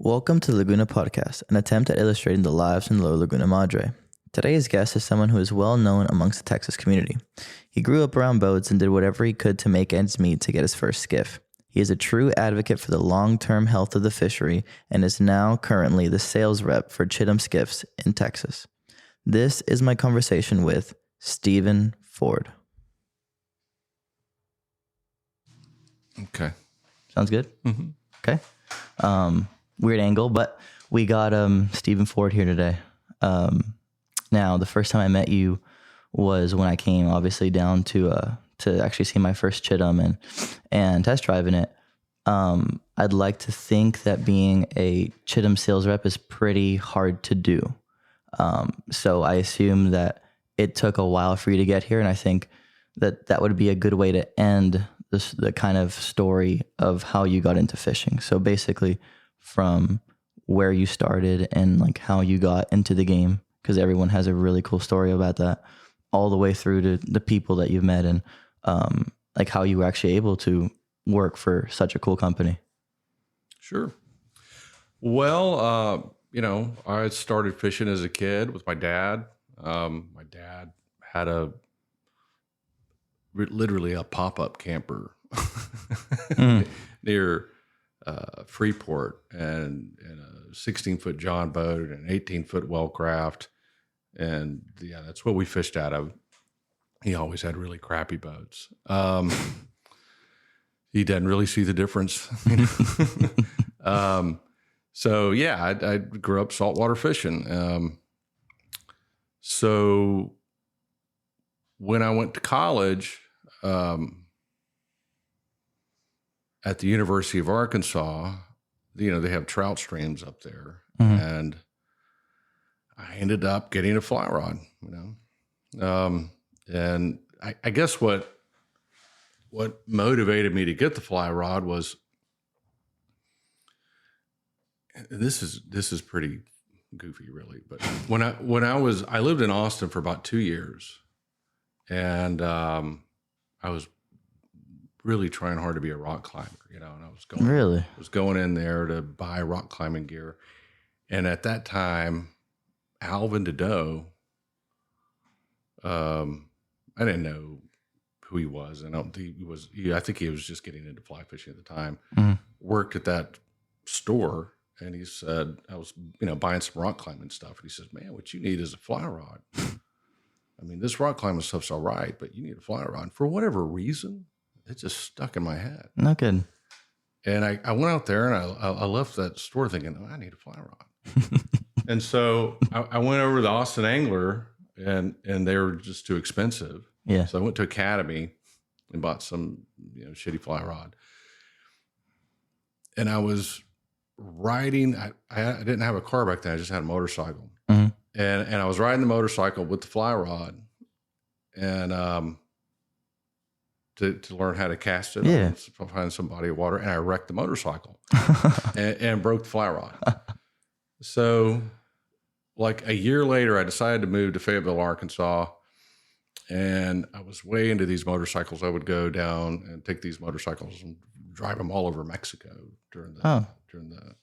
Welcome to Laguna Podcast, an attempt at illustrating the lives in Lower Laguna Madre. Today's guest is someone who is well known amongst the Texas community. He grew up around boats and did whatever he could to make ends meet to get his first skiff. He is a true advocate for the long-term health of the fishery and is now currently the sales rep for Chidim Skiffs in Texas. This is my conversation with Stephen Ford. Okay. Sounds good? Mm-hmm. Okay. Weird angle, but we got Stephen Ford here today. Now, the first time I met you was when I came, obviously, down to actually see my first Chidim and test driving it. I'd like to think that being a Chidim sales rep is pretty hard to do. So I assume that it took a while for you to get here, and I think that would be a good way to end the kind of story of how you got into fishing. So basically, from where you started and like how you got into the game, because everyone has a really cool story about that, all the way through to the people that you've met and like how you were actually able to work for such a cool company. Sure. Well, I started fishing as a kid with my dad. My dad had literally a pop-up camper near Freeport and a 16-foot John boat and an 18-foot Wellcraft. And yeah, that's what we fished out of. He always had really crappy boats. He didn't really see the difference. So yeah, I grew up saltwater fishing. So when I went to college, at the University of Arkansas, they have trout streams up there, and I ended up getting a fly rod. And I guess what motivated me to get the fly rod was, this is pretty goofy, really, but when I lived in Austin for about 2 years, and I was really trying hard to be a rock climber, and I was going in there to buy rock climbing gear. And at that time, Alvin Dedeaux, I didn't know who he was. And I don't think I think he was just getting into fly fishing at the time, worked at that store. And he said, I was, buying some rock climbing stuff. And he says, man, what you need is a fly rod. I mean, this rock climbing stuff's all right, but you need a fly rod. And for whatever reason, it just stuck in my head. Not good. And I went out there and I left that store thinking, I need a fly rod. And so I went over to the Austin Angler and they were just too expensive. Yeah. So I went to Academy and bought some, shitty fly rod. And I was riding, I didn't have a car back then. I just had a motorcycle. Mm-hmm. And I was riding the motorcycle with the fly rod and, to learn how to cast it, find some body of water, and I wrecked the motorcycle and broke the fly rod. So, like a year later, I decided to move to Fayetteville, Arkansas, and I was way into these motorcycles. I would go down and take these motorcycles and drive them all over Mexico during the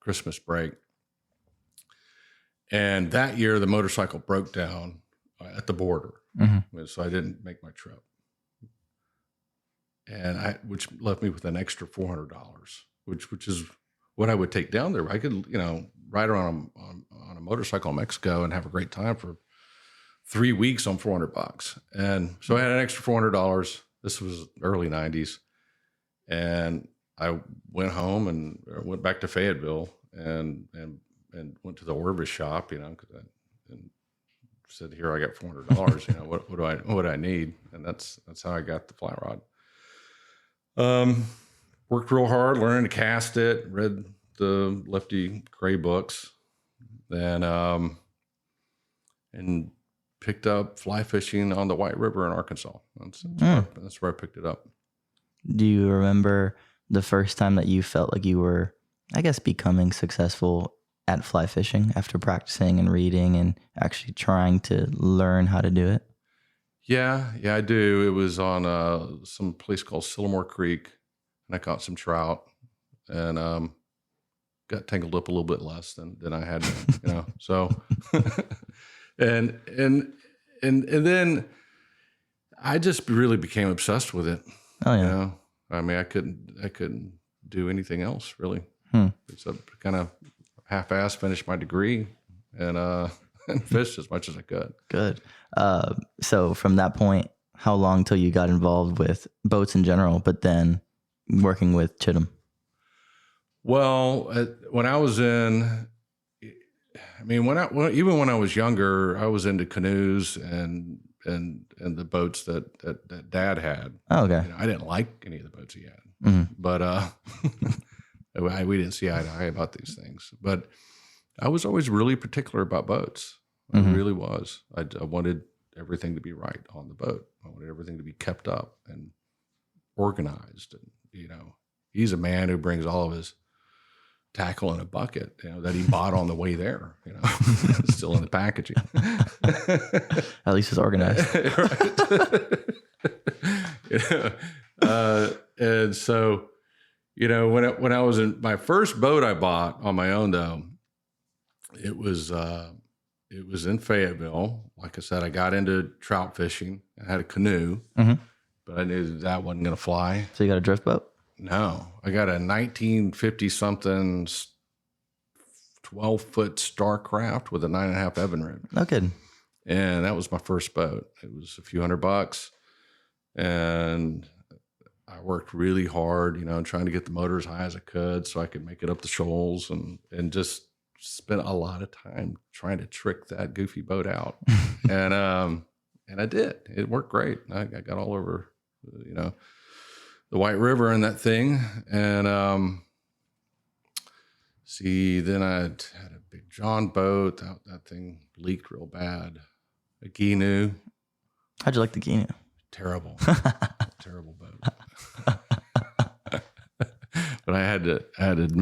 Christmas break. And that year, the motorcycle broke down at the border, so I didn't make my trip. And which left me with an extra $400, which is what I would take down there. I could, ride around on a motorcycle in Mexico and have a great time for 3 weeks on $400. And so I had an extra $400. This was early 90s. And I went home and went back to Fayetteville and went to the Orvis shop, and said, here, I got $400. What do I need? And that's how I got the fly rod. Worked real hard, learning to cast it, read the Lefty Gray books, and picked up fly fishing on the White River in Arkansas. That's where I picked it up. Do you remember the first time that you felt like you were, I guess, becoming successful at fly fishing after practicing and reading and actually trying to learn how to do it? Yeah, I do. It was on some place called Sillamore Creek, and I caught some trout, and got tangled up a little bit less than I had been, you know. So, and then I just really became obsessed with it. Oh yeah. You know, I mean, I couldn't do anything else really. It's a kind of half-ass finished my degree and fished as much as I could. Good. So from that point, how long till you got involved with boats in general, but then working with Chidim? Well, when I was in, I mean, even when I was younger, I was into canoes and the boats that Dad had. Oh, okay. You know, I didn't like any of the boats he had, but we didn't see eye to eye about these things. But I was always really particular about boats. I really was. I wanted everything to be right on the boat. I wanted everything to be kept up and organized. And, you know, he's a man who brings all of his tackle in a bucket, you know, that he bought on the way there, you know, still in the packaging. At least it's organized. And so, you know, when I was in my first boat I bought on my own, though, it was in Fayetteville. Like I said, I got into trout fishing. I had a canoe, but I knew that wasn't going to fly. So you got a drift boat? No, I got a 1950 something 12-foot Starcraft with a 9.5 Evan rib. No kidding. And that was my first boat. It was a few $100, and I worked really hard, you know, trying to get the motor as high as I could so I could make it up the shoals, and just spent a lot of time trying to trick that goofy boat out. and I did. It worked great. I got all over, you know, the White River in that thing. And then I had a big John boat. That thing leaked real bad. A Ginu. How'd you like the Ginu? Terrible. Terrible boat. But I had to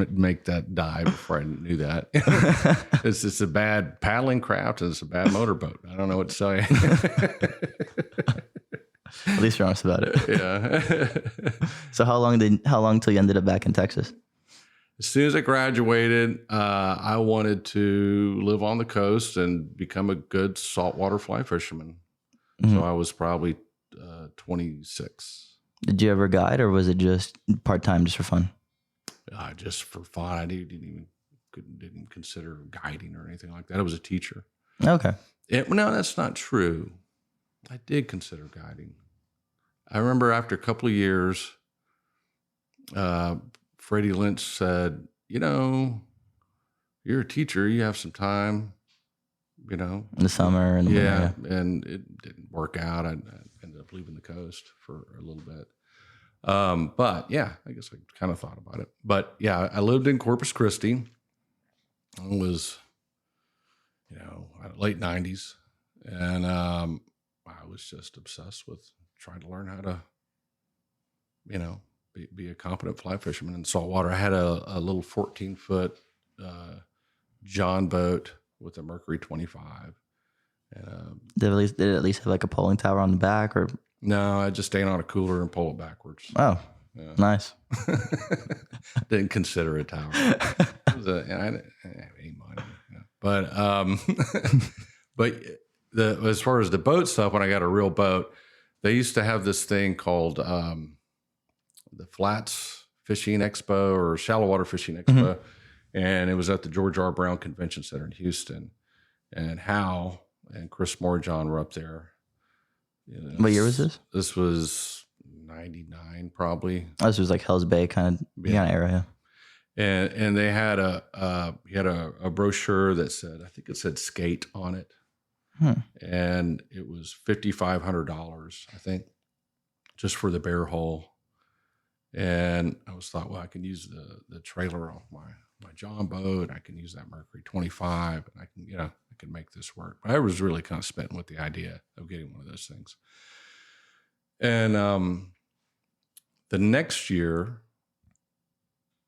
make that die before I knew that. It's just a bad paddling craft and it's a bad motorboat. I don't know what to tell you. At least you're honest about it. Yeah. So how long till you ended up back in Texas? As soon as I graduated, I wanted to live on the coast and become a good saltwater fly fisherman. So I was probably 26. Did you ever guide, or was it just part-time just for fun? Just for fun. I didn't consider guiding or anything like that. I was a teacher. Okay. No, that's not true. I did consider guiding. I remember after a couple of years, Freddie Lynch said, you know, you're a teacher. You have some time, you know. In the summer and the winter. And it didn't work out. I ended up leaving the coast for a little bit. But yeah, I guess I kind of thought about it. But yeah, I lived in Corpus Christi. I was, you know, late 90s. And I was just obsessed with trying to learn how to, you know, be a competent fly fisherman in saltwater. I had a little 14-foot John boat with a Mercury 25. And, did it at least have like a polling tower on the back, or? No, I just stand on a cooler and pull it backwards. Oh, yeah. Nice. Didn't consider a tower. I didn't have any money. But as far as the boat stuff, when I got a real boat, they used to have this thing called the Flats Fishing Expo or Shallow Water Fishing Expo. And it was at the George R. Brown Convention Center in Houston. And Hal and Chris Morjohn were up there. You know, what year was this? This was 99, probably. Oh, this was like Hell's Bay kind of era. Yeah. And they had a brochure that said, I think it said skate on it. And it was $5,500, I think, just for the bare hull. And I was thought, well, I can use the trailer off my John boat. I can use that Mercury 25, and I can make this work. But I was really kind of smitten with the idea of getting one of those things. And the next year,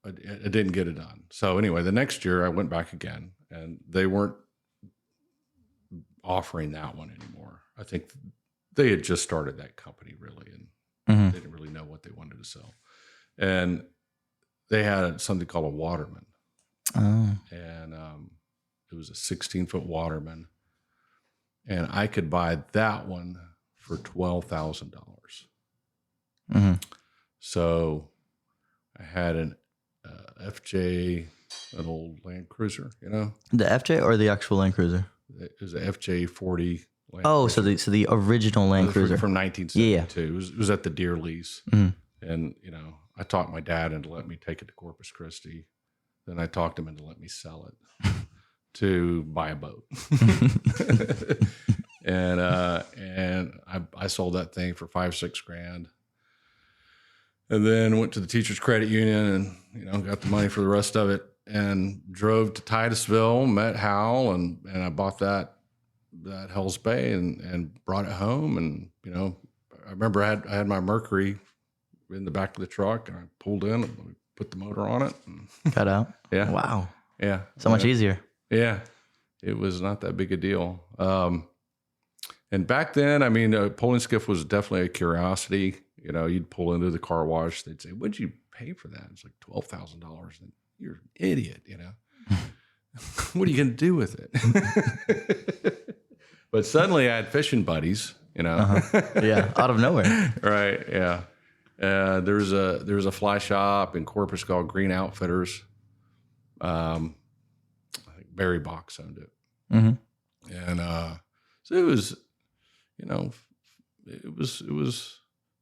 I didn't get it done. So anyway, the next year I went back again, and they weren't offering that one anymore. I think they had just started that company really, and they didn't really know what they wanted to sell. And they had something called a Waterman. Oh. And it was a 16-foot Waterman, and I could buy that one for $12,000. Mm-hmm. So I had an FJ, an old Land Cruiser, you know. The FJ or the actual Land Cruiser? It was an FJ 40. Land Cruiser. So the original Land Cruiser from 1972. Yeah. It was at the deer lease, and I talked my dad into letting me take it to Corpus Christi. Then I talked him into letting me sell it to buy a boat. and I sold that thing for $5-6 grand. And then went to the teachers credit union and, got the money for the rest of it, and drove to Titusville, met Hal, and I bought that Hell's Bay and brought it home. And, I remember I had my Mercury in the back of the truck, and I pulled in and put the motor on it. And got out. Yeah. Wow. Yeah. So much easier. Yeah. It was not that big a deal. And back then, a pulling skiff was definitely a curiosity. You'd pull into the car wash. They'd say, "What'd you pay for that?" It's like $12,000. And you're an idiot, What are you going to do with it? But suddenly I had fishing buddies, Yeah, out of nowhere. Right, yeah. There was a fly shop in Corpus called Green Outfitters. I think Barry Box owned it. Mm-hmm. And so it was, it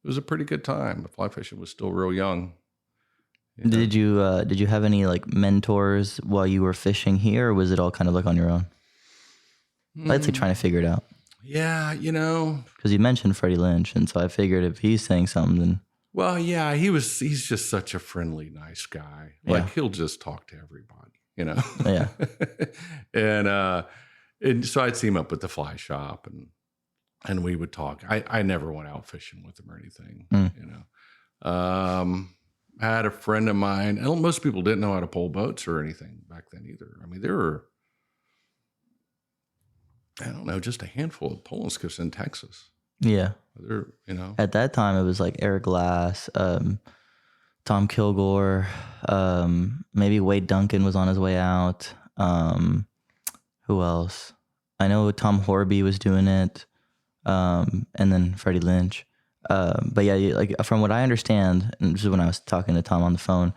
was a pretty good time. The fly fishing was still real young. Did you have any like mentors while you were fishing here, or was it all kind of like on your own? I'd say trying to figure it out. Yeah, because you mentioned Freddie Lynch, and so I figured if he's saying something, then well, yeah, he's just such a friendly, nice guy. Like he'll just talk to everybody, Yeah. and so I'd see him up at the fly shop, and we would talk. I never went out fishing with him or anything, I had a friend of mine, and most people didn't know how to pull boats or anything back then either. There were, I don't know, just a handful of pulling skiffs in Texas. Yeah. There, At that time, it was like Eric Glass, Tom Kilgore, maybe Wade Duncan was on his way out. Who else? I know Tom Horby was doing it, and then Freddie Lynch. But yeah, like from what I understand, and this is when I was talking to Tom on the phone,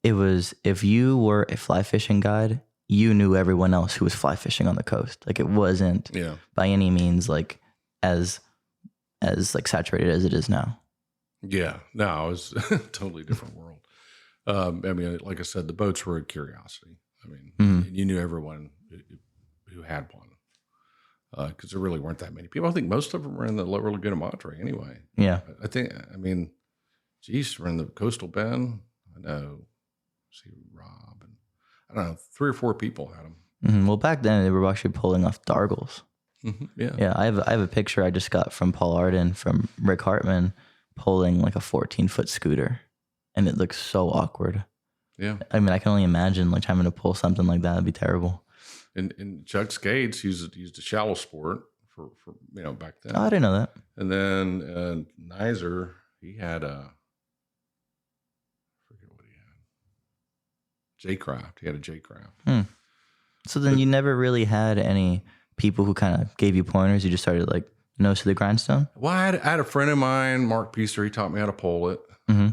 it was if you were a fly fishing guide, you knew everyone else who was fly fishing on the coast. Like it wasn't by any means like as like saturated as it is now. Yeah, no, it was a totally different world. Like I said, the boats were a curiosity. You knew everyone who had one. Because there really weren't that many people. I think most of them were in the Lower Laguna Madre anyway. Yeah. I think, geez, we're in the Coastal Bend. I know, see Rob, and I don't know, 3 or 4 people had them. Mm-hmm. Well, back then they were actually pulling off Dargles. Mm-hmm. Yeah. Yeah. I have a picture I just got from Paul Arden from Rick Hartman pulling like a 14-foot scooter, and it looks so awkward. Yeah. I can only imagine like having to pull something like that. It'd be terrible. And Chuck Skates used a shallow sport for back then. Oh, I didn't know that. And then Nizer, he had I forget what he had. J-Craft. He had a J-Craft. So then you never really had any people who kind of gave you pointers. You just started like nose to the grindstone. Well, I had a friend of mine, Mark Pieser. He taught me how to pull it. Mm-hmm.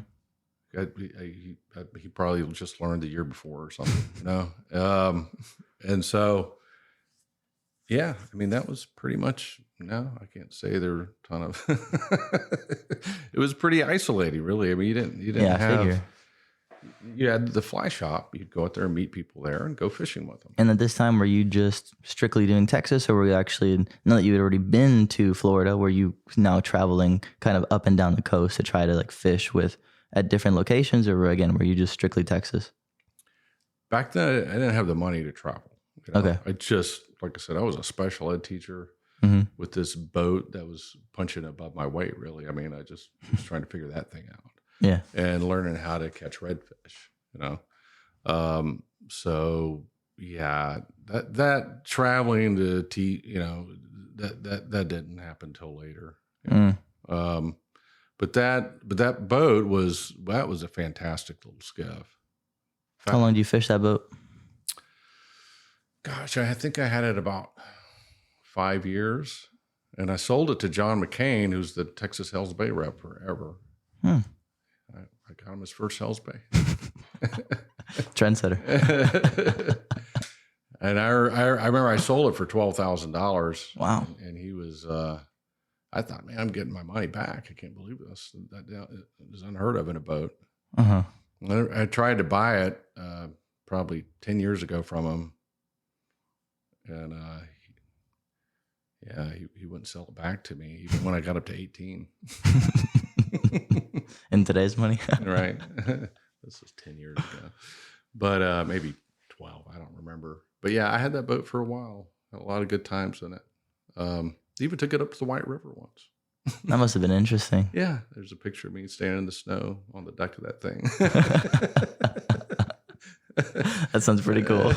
He probably just learned the year before or something, and so, yeah, that was pretty much, I can't say there were a ton of, it was pretty isolated, really. you didn't have, you had the fly shop. You'd go out there and meet people there and go fishing with them. And at this time, were you just strictly doing Texas, or were you actually, now that you had already been to Florida, were you now traveling kind of up and down the coast to try to like fish at different locations, or again, were you just strictly Texas? Back then, I didn't have the money to travel. Okay. I just, like I said, I was a special ed teacher with this boat that was punching above my weight, really. I just was trying to figure that thing out. Yeah. And learning how to catch redfish, So, yeah, that traveling to that didn't happen till later. But that boat was a fantastic little skiff. How long do you fish that boat? Gosh, I think I had it about 5 years, and I sold it to John McCain, who's the Texas Hells Bay rep forever. I got him his first Hells Bay. Trendsetter. And I remember I sold it for $12,000. Wow. And he was, I thought, man, I'm getting my money back. I can't believe this. That is unheard of in a boat. Uh-huh. I tried to buy it probably 10 years ago from him. And he wouldn't sell it back to me even when I got up to 18. In today's money? Right. This was 10 years ago. But maybe 12. I don't remember. But yeah, I had that boat for a while. Had a lot of good times in it. Even took it up to the White River once. That must have been interesting. Yeah. There's a picture of me standing in the snow on the deck of that thing. That sounds pretty cool.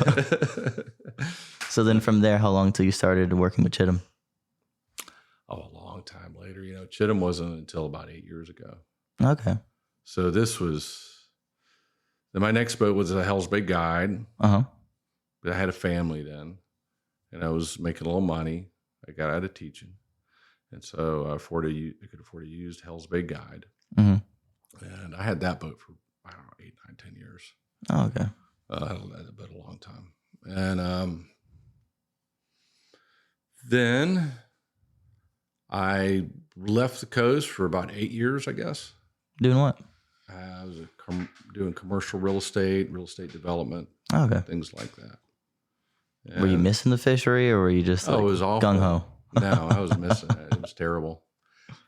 So then from there, how long till you started working with Chittum? Oh, a long time later. Chittum wasn't until about 8 years ago. Okay. So then my next boat was a Hells Bay Guide. Uh-huh. But I had a family then, and I was making a little money. I got out of teaching. And so I could afford a used Hells Bay Guide. Mm-hmm. And I had that boat for, I don't know, 8, 9, 10 years. Oh, okay. I had that boat a long time. And then I left the coast for about 8 years, I guess. Doing what? I was doing commercial real estate development, okay, things like that. And were you missing the fishery, or were you just like, it was awful. Gung ho? No, I was missing it. It was terrible.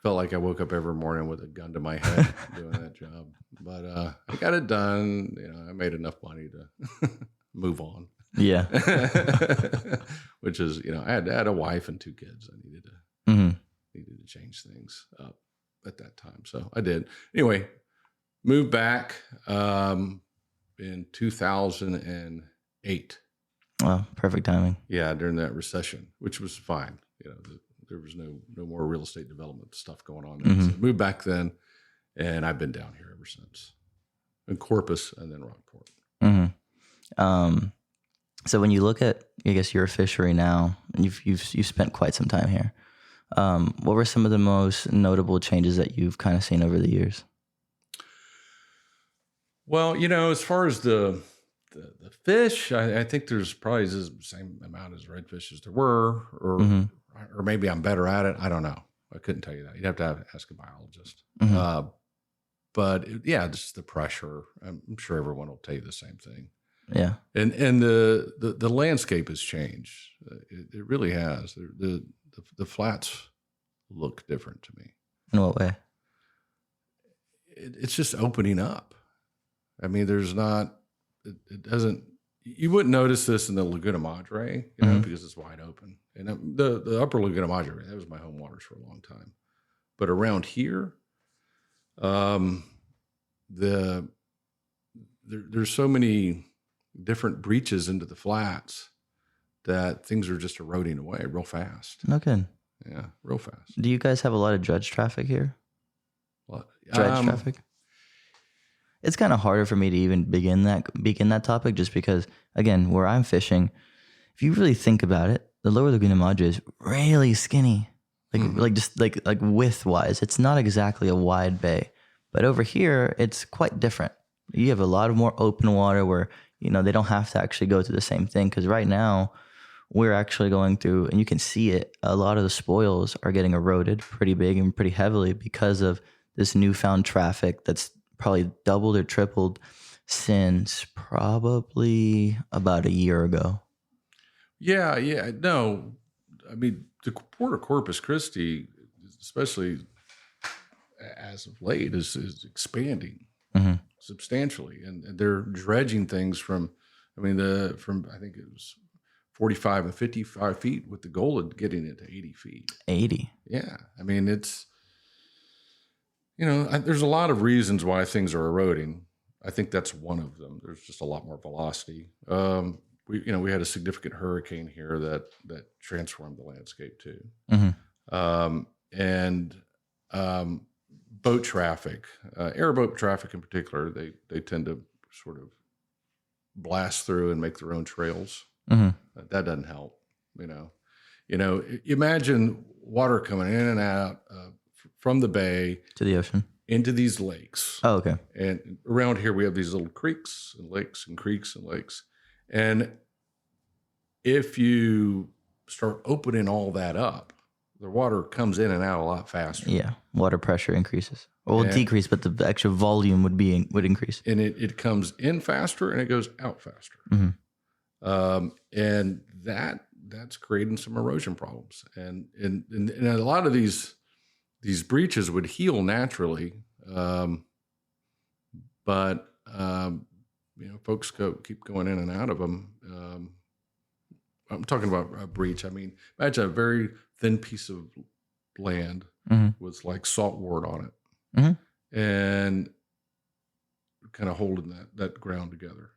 Felt like I woke up every morning with a gun to my head doing that job. But I got it done. I made enough money to move on. Yeah. Which is, I had a wife and 2 kids. I needed to change things up at that time. So I did. Anyway, moved back in 2008. Well, perfect timing. Yeah, during that recession, which was fine. There was no more real estate development stuff going on there. So I moved back then, and I've been down here ever since. In Corpus and then Rockport. So when you look at, I guess, your fishery now, and you've spent quite some time here. What were some of the most notable changes that you've kind of seen over the years? Well, as far as the fish, I think there's probably the same amount as redfish as there were, or maybe I'm better at it. I don't know. I couldn't tell you that. You'd have to ask a biologist. But just the pressure. I'm sure everyone will tell you the same thing. Yeah. And the landscape has changed. It really has. The flats look different to me. In what way? It's just opening up. I mean, there's not. It doesn't. You wouldn't notice this in the Laguna Madre, because it's wide open. And the upper Laguna Madre, that was my home waters for a long time. But around here, there's so many different breaches into the flats that things are just eroding away real fast. No kidding. Yeah, real fast. Do you guys have a lot of dredge traffic here? What? Dredge traffic? It's kind of harder for me to even begin that topic, just because, again, where I'm fishing, if you really think about it, the lower Laguna Madre is really skinny, like width wise. It's not exactly a wide bay, but over here it's quite different. You have a lot of more open water where they don't have to actually go through the same thing, because right now we're actually going through, and you can see it, a lot of the spoils are getting eroded pretty big and pretty heavily because of this newfound traffic that's probably doubled or tripled since probably about a year ago. Yeah. No, I mean, the Port of Corpus Christi, especially as of late, is expanding substantially, and they're dredging things from I think it was 45 and 55 feet, with the goal of getting it to 80 feet. 80. Yeah, I mean, it's. There's a lot of reasons why things are eroding. I think that's one of them. There's just a lot more velocity. We had a significant hurricane here that transformed the landscape too. And boat traffic, airboat traffic in particular, they tend to sort of blast through and make their own trails. That doesn't help. Imagine water coming in and out from the bay to the ocean into these lakes. Oh, okay. And around here we have these little creeks and lakes and creeks and lakes. And if you start opening all that up, the water comes in and out a lot faster. Yeah, water pressure increases. Or will decrease, but the actual volume would increase. And it comes in faster and it goes out faster. And that's creating some erosion problems. And a lot of these breaches would heal naturally, but folks keep going in and out of them. I'm talking about a breach. I mean, imagine a very thin piece of land with like saltwort on it, and kind of holding that ground together.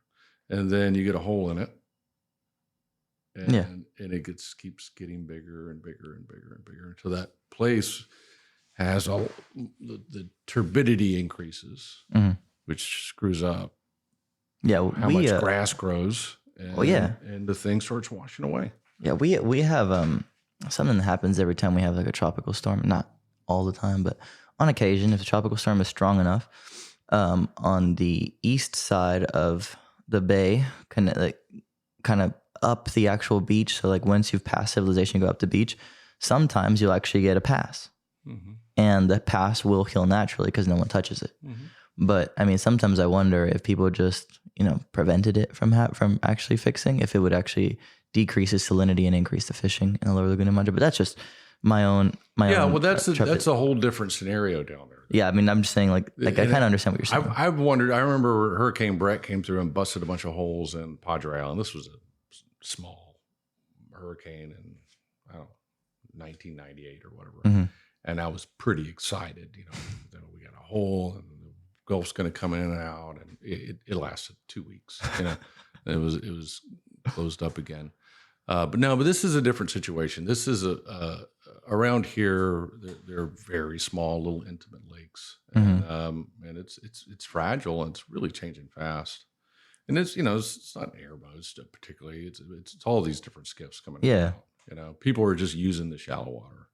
And then you get a hole in it, and it keeps getting bigger and bigger and bigger and bigger until that place has the turbidity increases, which screws up how much grass grows. And the thing starts washing away. Yeah, we have something that happens every time we have like a tropical storm. Not all the time, but on occasion, if the tropical storm is strong enough, on the east side of the bay, kind of up the actual beach. So like once you've passed civilization, you go up the beach. Sometimes you'll actually get a pass, and the pass will heal naturally because no one touches it. But I mean, sometimes I wonder if people just prevented it from actually fixing, if it would actually decrease its salinity and increase the fishing in the lower Laguna Madre. But that's just my own. Well, that's a whole different scenario down there. Yeah, I mean, I'm just saying, like I kind of understand what you're saying. I've wondered. I remember Hurricane Brett came through and busted a bunch of holes in Padre Island. This was a small hurricane in 1998 or whatever, and I was pretty excited. We got a hole and the Gulf's going to come in and out, and it lasted 2 weeks. It was closed up again. But this is a different situation. This is around here. They're very small, little intimate lakes, and it's fragile and it's really changing fast. And it's not airboats particularly. It's all these different skiffs coming. Yeah, out. People are just using the shallow water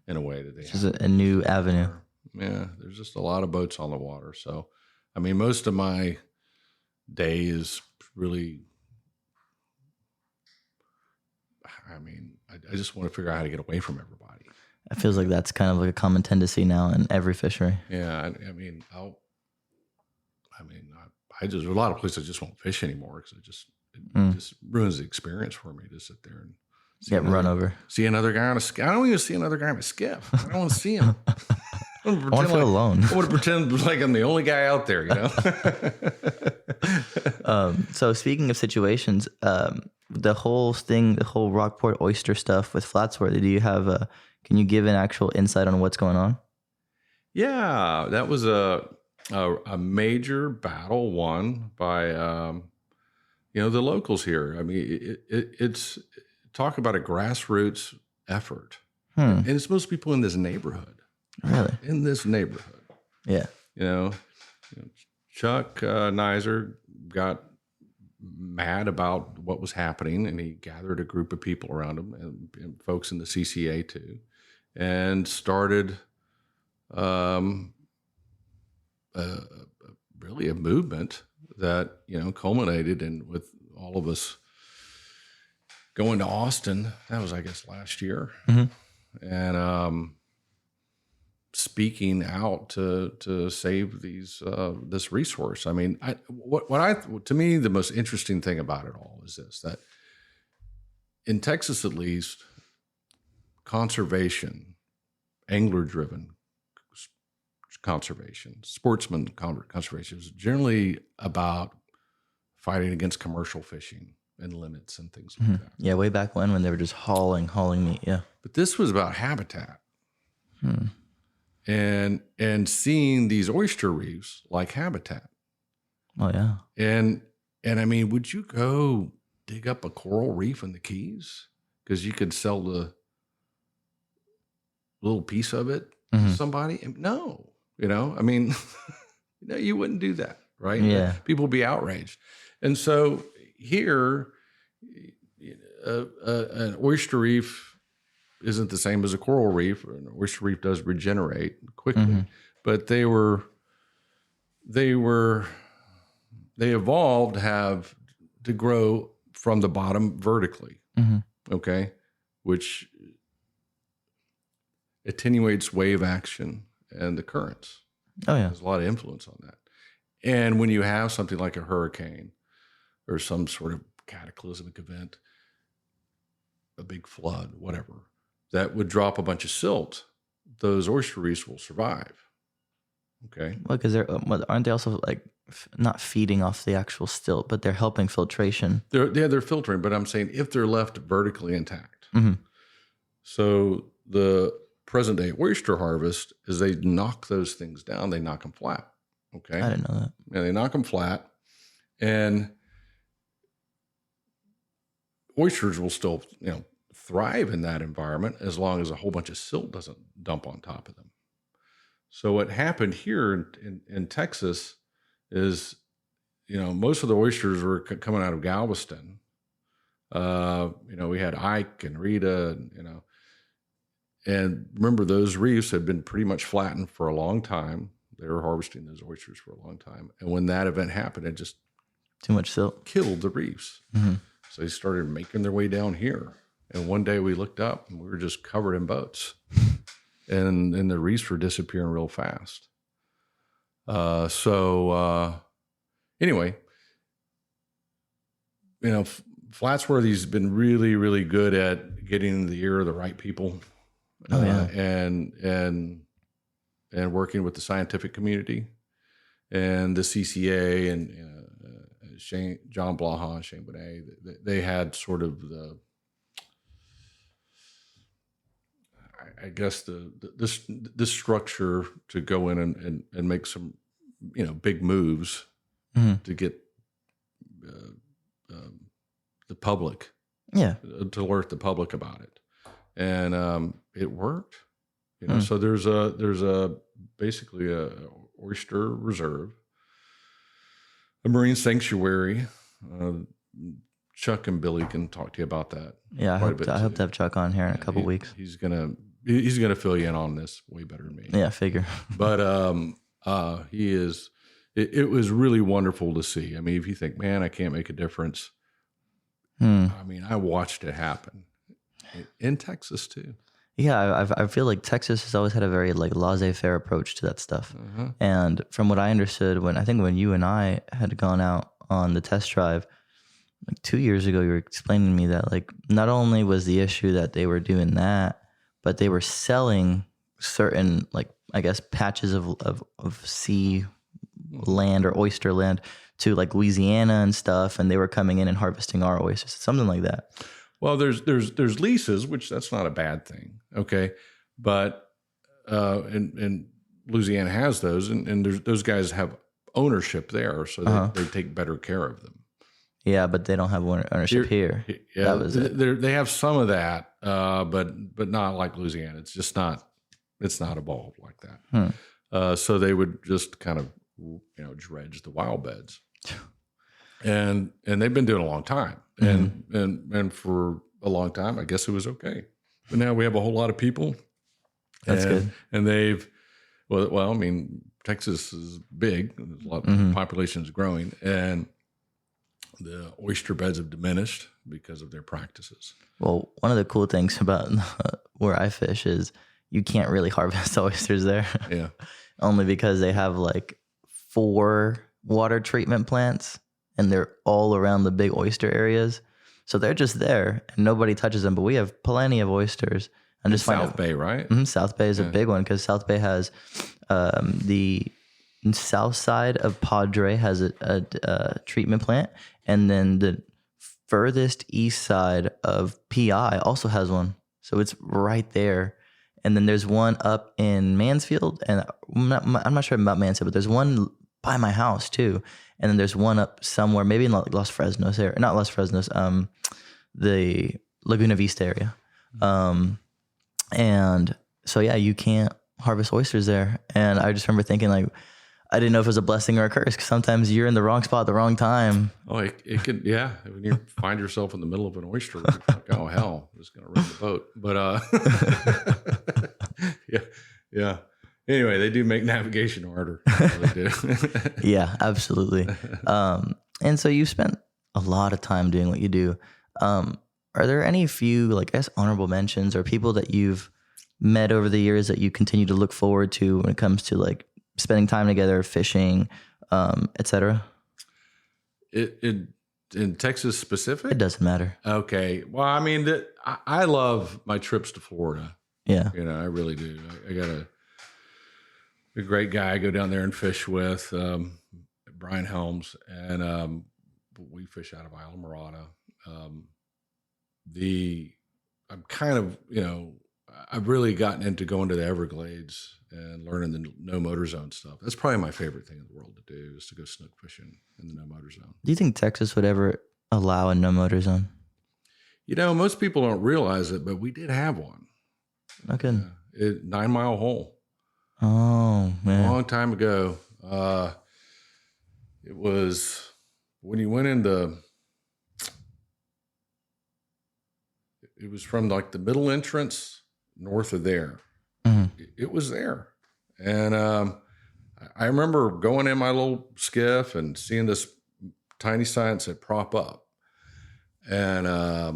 in a way that they. This is a new avenue. Yeah, there's just a lot of boats on the water. So, I mean, most of my day is really. I mean, I just want to figure out how to get away from everybody. It feels like that's kind of like a common tendency now in every fishery. Yeah, I mean, I just, a lot of places I just won't fish anymore because it just ruins the experience for me to sit there and get run over. See another guy on a skiff. I don't even see another guy on a skiff. I don't want to see him. I want to feel alone. I want to pretend like I'm the only guy out there, So speaking of situations, the whole Rockport oyster stuff with Flatsworth, do you have can you give an actual insight on what's going on? Yeah, that was a major battle won by the locals here. I mean, it's talk about a grassroots effort, and it's most people in this neighborhood. Really, in this neighborhood. Yeah, Chuck Nizer got mad about what was happening, and he gathered a group of people around him and folks in the CCA too, and started really a movement that culminated in with all of us going to Austin. That was, I guess, last year, and speaking out to save this resource. I mean, to me, the most interesting thing about it all is this: that in Texas, at least, conservation, angler-driven conservation, sportsman conservation is generally about fighting against commercial fishing and limits and things like that. Yeah, way back when they were just hauling meat. Yeah, but this was about habitat. And seeing these oyster reefs like habitat. Oh yeah. And I mean, would you go dig up a coral reef in the Keys because you could sell the little piece of it to somebody? No, I mean, you wouldn't do that, right? Yeah. People would be outraged. And so here, an oyster reef isn't the same as a coral reef. An oyster reef does regenerate quickly, but they evolved to grow from the bottom vertically. Okay, which attenuates wave action and the currents. Oh yeah, there's a lot of influence on that. And when you have something like a hurricane or some sort of cataclysmic event, a big flood, whatever, that would drop a bunch of silt, those oyster reefs will survive. Okay. Well, because aren't they also like not feeding off the actual stilt, but they're helping filtration? They're filtering, but I'm saying if they're left vertically intact. So the present day oyster harvest is they knock those things down, they knock them flat. Okay. I didn't know that. Yeah, they knock them flat, and oysters will still, thrive in that environment as long as a whole bunch of silt doesn't dump on top of them. So what happened here in Texas is, most of the oysters were coming out of Galveston. We had Ike and Rita, and remember those reefs had been pretty much flattened for a long time. They were harvesting those oysters for a long time. And when that event happened, it just too much silt killed the reefs. So they started making their way down here. And one day we looked up and we were just covered in boats. and the reefs were disappearing real fast. Anyway, Flatsworthy's been really, really good at getting in the ear of the right people. And working with the scientific community and the CCA and John Blaha and Shane Bonet. They had sort of this structure to go in and make some, big moves to get the public, to alert the public about it. And it worked. So there's basically a oyster reserve, a marine sanctuary. Chuck and Billy can talk to you about that. Yeah, I hope to have Chuck on here in a couple weeks. He's gonna fill you in on this way better than me. Yeah, figure. But he is. It was really wonderful to see. I mean, if you think, man, I can't make a difference. I mean, I watched it happen in Texas too. Yeah, I feel like Texas has always had a very laissez-faire approach to that stuff. And from what I understood, when you and I had gone out on the test drive 2 years ago, you were explaining to me that not only was the issue that they were doing that, but they were selling certain patches of sea land or oyster land to Louisiana and stuff, and they were coming in and harvesting our oysters, something like that. Well, there's leases, which that's not a bad thing, okay, but and Louisiana has those, and those guys have ownership there, so they take better care of them. Yeah, but they don't have ownership here. Yeah, that was they have some of that, but not like Louisiana. It's just not. It's not evolved like that. So they would just kind of dredge the wild beds, and they've been doing it a long time. And for a long time, I guess it was okay. But now we have a whole lot of people. That's good. And they've, well, I mean, Texas is big. There's a lot of population is growing, and the oyster beds have diminished because of their practices. Well, one of the cool things about where I fish is you can't really harvest oysters there. Yeah. Only because they have 4 water treatment plants. And they're all around the big oyster areas. So they're just there and nobody touches them. But we have plenty of oysters. And just South Bay, right? South Bay is a big one because South Bay has the south side of Padre has a treatment plant. And then the furthest east side of PI also has one. So it's right there. And then there's one up in Mansfield. And I'm not sure about Mansfield, but there's one by my house too. And then there's one up somewhere, maybe in Los Fresnos area, not Los Fresnos, the Laguna Vista area. And so, yeah, you can't harvest oysters there. And I just remember thinking I didn't know if it was a blessing or a curse, because sometimes you're in the wrong spot at the wrong time. Oh, it could, yeah. When you find yourself in the middle of an oyster, you're like, oh hell, I'm just gonna ruin the boat. But yeah. Anyway, they do make navigation harder. They do. Yeah, absolutely. And so you spent a lot of time doing what you do. Are there any few, like, I guess, honorable mentions or people that you've met over the years that you continue to look forward to when it comes to like spending time together, fishing, etc.? It in Texas specific? It doesn't matter. Okay. Well, I mean, I love my trips to Florida. Yeah. You know, I really do. I got a great guy I go down there and fish with, Brian Helms, and we fish out of Isla Morada. I'm kind of, you know, I've really gotten into going to the Everglades and learning the no motor zone stuff. That's probably my favorite thing in the world to do, is to go snook fishing in the no motor zone. Do you think Texas would ever allow a no motor zone? You know, most people don't realize it, but we did have one. Okay. 9 Mile Hole. Oh, man. A long time ago. It was when you went into, it was from like the middle entrance north of there. Mm-hmm. It was there. And I remember going in my little skiff and seeing this tiny sign that said prop up. And I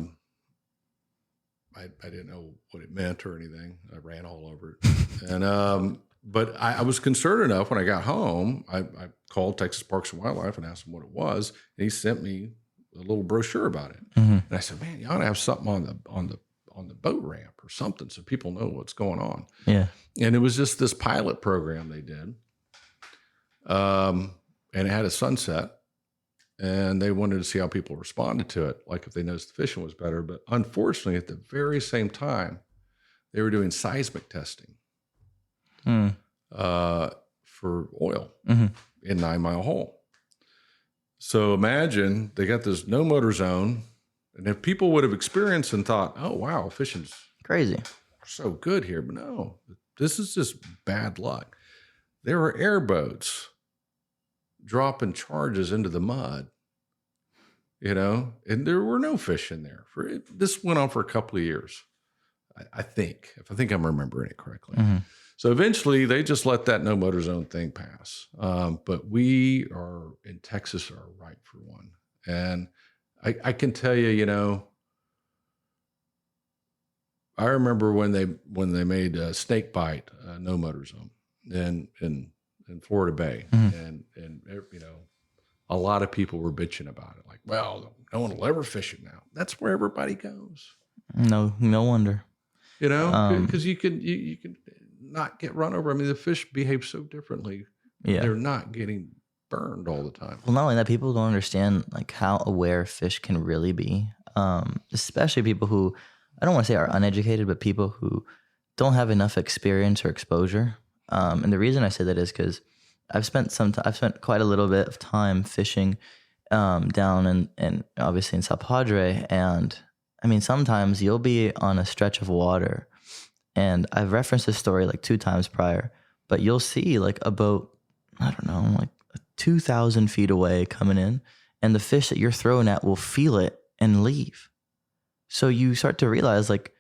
didn't know what it meant or anything. I ran all over it. And but I was concerned enough when I got home. I called Texas Parks and Wildlife and asked him what it was, and he sent me a little brochure about it. Mm-hmm. And I said, "Man, you ought to have something on the boat ramp or something so people know what's going on." Yeah. And it was just this pilot program they did, and it had a sunset, and they wanted to see how people responded to it, like if they noticed the fishing was better. But unfortunately, at the very same time, they were doing seismic testing. For oil in 9 Mile Hole. So imagine they got this no motor zone, and if people would have experienced and thought, "Oh wow, fishing's crazy, so good here," but no, this is just bad luck. There were airboats dropping charges into the mud, you know, and there were no fish in there. This went on for a couple of years, I think, if I'm remembering it correctly. Mm-hmm. So eventually they just let that no motor zone thing pass. But we are in Texas are ripe for one. And I can tell you, you know, I remember when they made snake bite no motor zone in Florida Bay. Mm-hmm. And you know, a lot of people were bitching about it. Like, well, no one will ever fish it now. That's where everybody goes. No wonder. You know, because you can not get run over. I mean, the fish behave so differently. Yeah. They're not getting burned all the time. Well, not only that, people don't understand like how aware fish can really be. Especially people who, I don't want to say are uneducated, but people who don't have enough experience or exposure. And the reason I say that is because I've spent quite a little bit of time fishing down in obviously in South Padre. And I mean, sometimes you'll be on a stretch of water, and I've referenced this story like 2 times prior, but you'll see like a boat, I don't know, like 2,000 feet away coming in, and the fish that you're throwing at will feel it and leave. So you start to realize like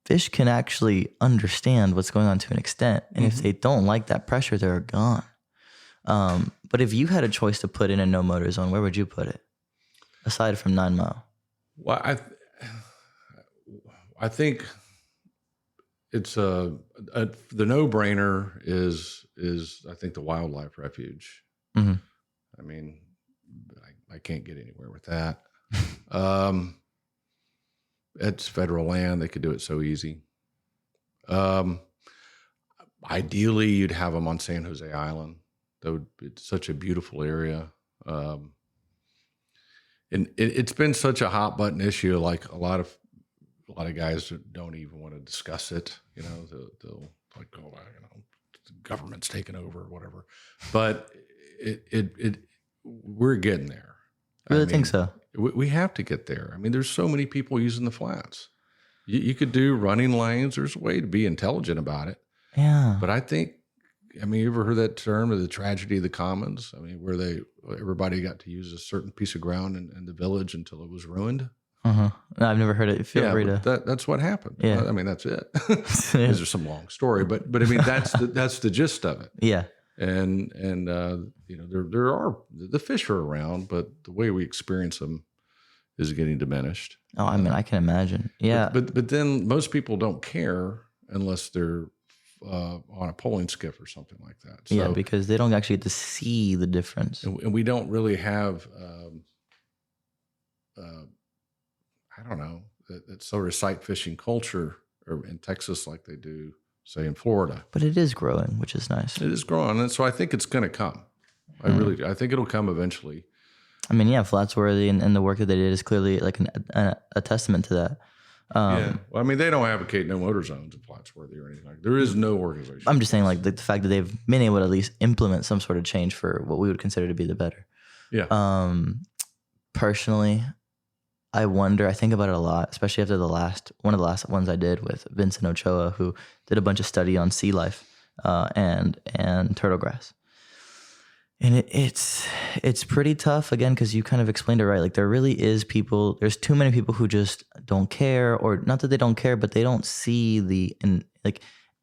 fish can actually understand what's going on to an extent. And if they don't like that pressure, they're gone. But if you had a choice to put in a no motor zone, where would you put it? Aside from 9 Mile. Well, I think it's the no-brainer is I think the wildlife refuge. Mm-hmm. I mean, I can't get anywhere with that. It's federal land; they could do it so easy. Ideally, you'd have them on San Jose Island. That would be such a beautiful area. And it's been such a hot button issue. Like a lot of guys don't even want to discuss it. You know, they'll like, oh, you know, the government's taking over or whatever. But we're getting there. I really think so. We have to get there. I mean, there's so many people using the flats. You could do running lanes. There's a way to be intelligent about it. Yeah. But I think I mean, you ever heard that term, the tragedy of the commons? I mean, where everybody got to use a certain piece of ground in the village until it was ruined. No, I've never heard it. Feel free to. That's what happened. Yeah. I mean, that's it. There's some long story, but I mean, that's the gist of it. Yeah. And you know, there are the fish are around, but the way we experience them is getting diminished. Oh, I mean, I can imagine. Yeah. But then most people don't care unless they're on a polling skiff or something like that. So, yeah, because they don't actually get to see the difference. And we don't really have, I don't know, that sort of sight fishing culture in Texas like they do, say, in Florida. But it is growing, which is nice. It is growing, and so I think it's going to come. I really do. I think it'll come eventually. I mean, yeah, Flatsworthy and the work that they did is clearly like a testament to that. Yeah. Well, I mean, they don't advocate no motor zones in Flatsworthy or anything like that. There is no organization. I'm just saying, like, the fact that they've been able to at least implement some sort of change for what we would consider to be the better. Yeah. Personally, I think about it a lot, especially after one of the last ones I did with Vincent Ochoa, who did a bunch of study on sea life and turtle grass. And it's pretty tough, again, because you kind of explained it right. Like, there really is there's too many people who just don't care, or not that they don't care, but they don't see the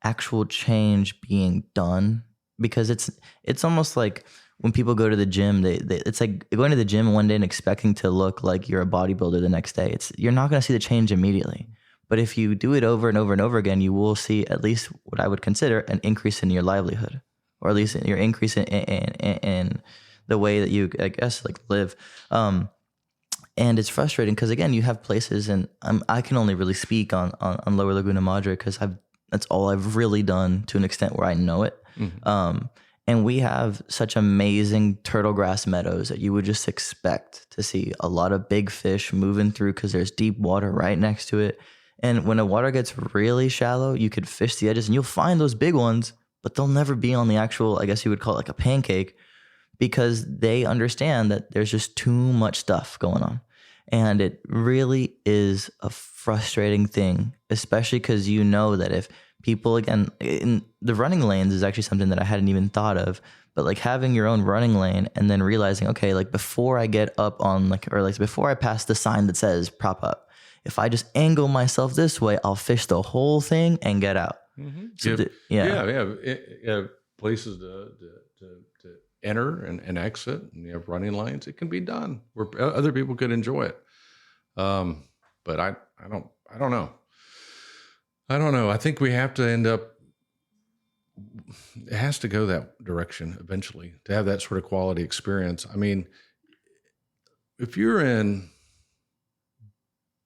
actual change being done. Because it's almost like when people go to the gym, it's like going to the gym one day and expecting to look like you're a bodybuilder the next day. You're not going to see the change immediately. But if you do it over and over and over again, you will see at least what I would consider an increase in your livelihood. Or at least your increase in the way that you, I guess, like live. And it's frustrating because, again, you have places, and I can only really speak on Lower Laguna Madre because that's all I've really done to an extent where I know it. Mm-hmm. And we have such amazing turtle grass meadows that you would just expect to see a lot of big fish moving through because there's deep water right next to it. And when the water gets really shallow, you could fish the edges and you'll find those big ones, but they'll never be on the actual, I guess you would call it like a pancake, because they understand that there's just too much stuff going on. And it really is a frustrating thing, especially because you know that if people, again, in the running lanes is actually something that I hadn't even thought of, but like having your own running lane and then realizing, okay, like before I get up on before I pass the sign that says prop up, if I just angle myself this way, I'll fish the whole thing and get out. Mm-hmm. So yeah. Places to enter and exit, and you have running lanes. It can be done where other people could enjoy it. But I don't know. I think we have to end up. It has to go that direction eventually to have that sort of quality experience. I mean, if you're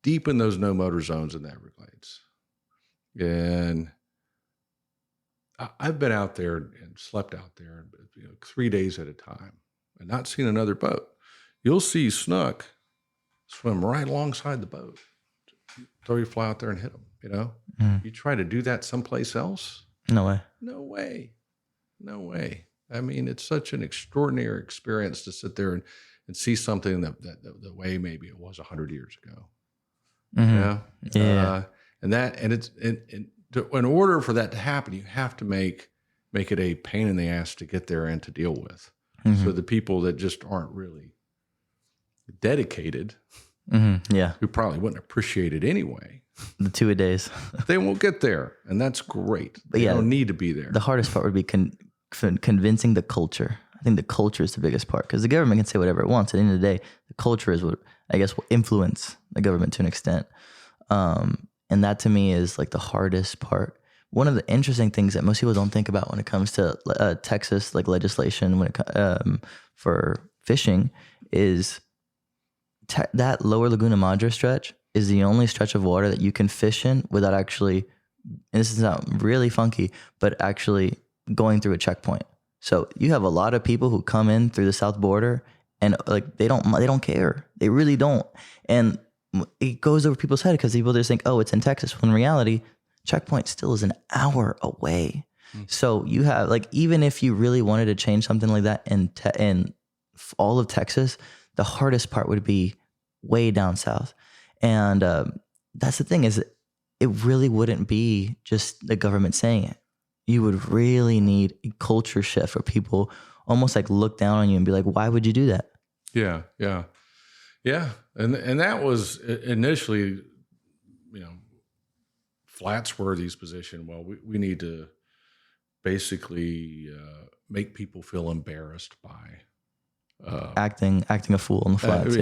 deep in those no motor zones in the Everglades, and I've been out there and slept out there 3 days at a time and not seen another boat. You'll see snook swim right alongside the boat. Throw your fly out there and hit them, You try to do that someplace else? No way. No way. I mean, it's such an extraordinary experience to sit there and see something that the way maybe it was 100 years ago. Mm-hmm. Yeah. In order for that to happen, you have to make it a pain in the ass to get there and to deal with. Mm-hmm. So the people that just aren't really dedicated, who probably wouldn't appreciate it anyway, the 2-a-days, they won't get there, and that's great. They don't need to be there. The hardest part would be convincing the culture. I think the culture is the biggest part, because the government can say whatever it wants. At the end of the day, the culture is what I guess will influence the government to an extent. And that to me is like the hardest part. One of the interesting things that most people don't think about when it comes to Texas like legislation for fishing is that Lower Laguna Madre stretch is the only stretch of water that you can fish in without actually, and this is not really funky, but actually going through a checkpoint. So you have a lot of people who come in through the south border and like they don't care. They really don't. And it goes over people's head because people just think, oh, it's in Texas. When in reality, checkpoint still is an hour away. Mm-hmm. So you have like, even if you really wanted to change something like that in all of Texas, the hardest part would be way down south. And that's the thing, is it really wouldn't be just the government saying it. you would really need a culture shift where people almost like look down on you and be like, why would you do that? Yeah. And that was initially, Flatsworthy's position. Well, we need to basically make people feel embarrassed by acting a fool on the flats.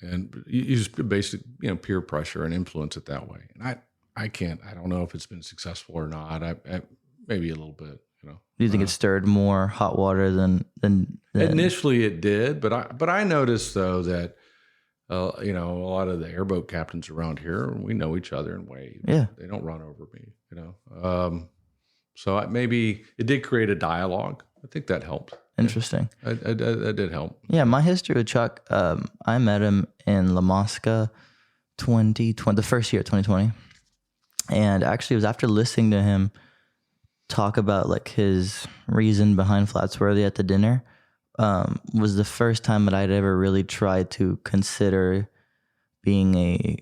And you use basic, peer pressure and influence it that way. And I don't know if it's been successful or not. I maybe a little bit, Do you think it stirred more hot water than initially it did? But I noticed though that a lot of the airboat captains around here, we know each other and wave. Yeah, they don't run over me. So maybe it did create a dialogue. I think that helped. Interesting. That did help. Yeah, my history with Chuck, I met him in La Mosca 2020, the first year, 2020. And actually it was after listening to him talk about like his reason behind Flatsworthy at the dinner, was the first time that I'd ever really tried to consider being a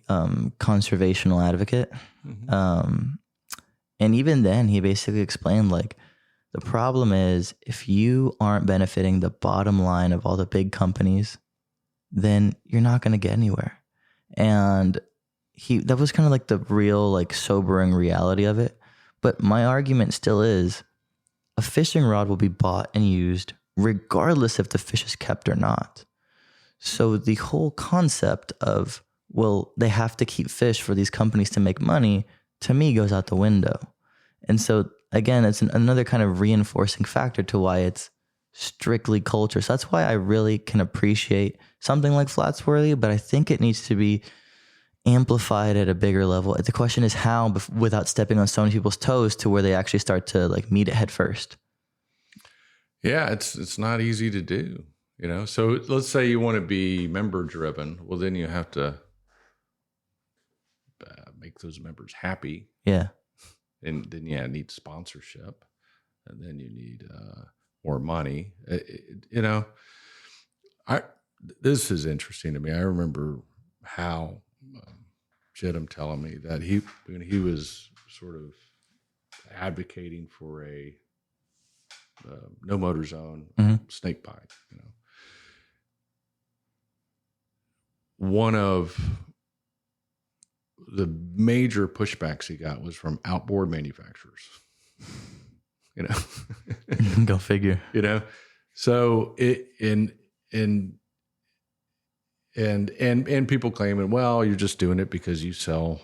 conservational advocate. Mm-hmm. And even then he basically explained like, the problem is if you aren't benefiting the bottom line of all the big companies, then you're not going to get anywhere. And that was kind of like the real like sobering reality of it. But my argument still is a fishing rod will be bought and used regardless if the fish is kept or not. So the whole concept of, well, they have to keep fish for these companies to make money, to me goes out the window. And so again, it's another kind of reinforcing factor to why it's strictly culture. So that's why I really can appreciate something like Flatsworthy, but I think it needs to be amplified at a bigger level. The question is how, without stepping on so many people's toes to where they actually start to like meet it head first. Yeah, it's not easy to do, So let's say you want to be member driven. Well, then you have to make those members happy. Yeah. And then, need sponsorship, and then you need more money. This is interesting to me. I remember how Jidam telling me that when he was sort of advocating for a no motor zone, mm-hmm. snake bite. One of the major pushbacks he got was from outboard manufacturers. Go figure. So and people claiming, well, you're just doing it because you sell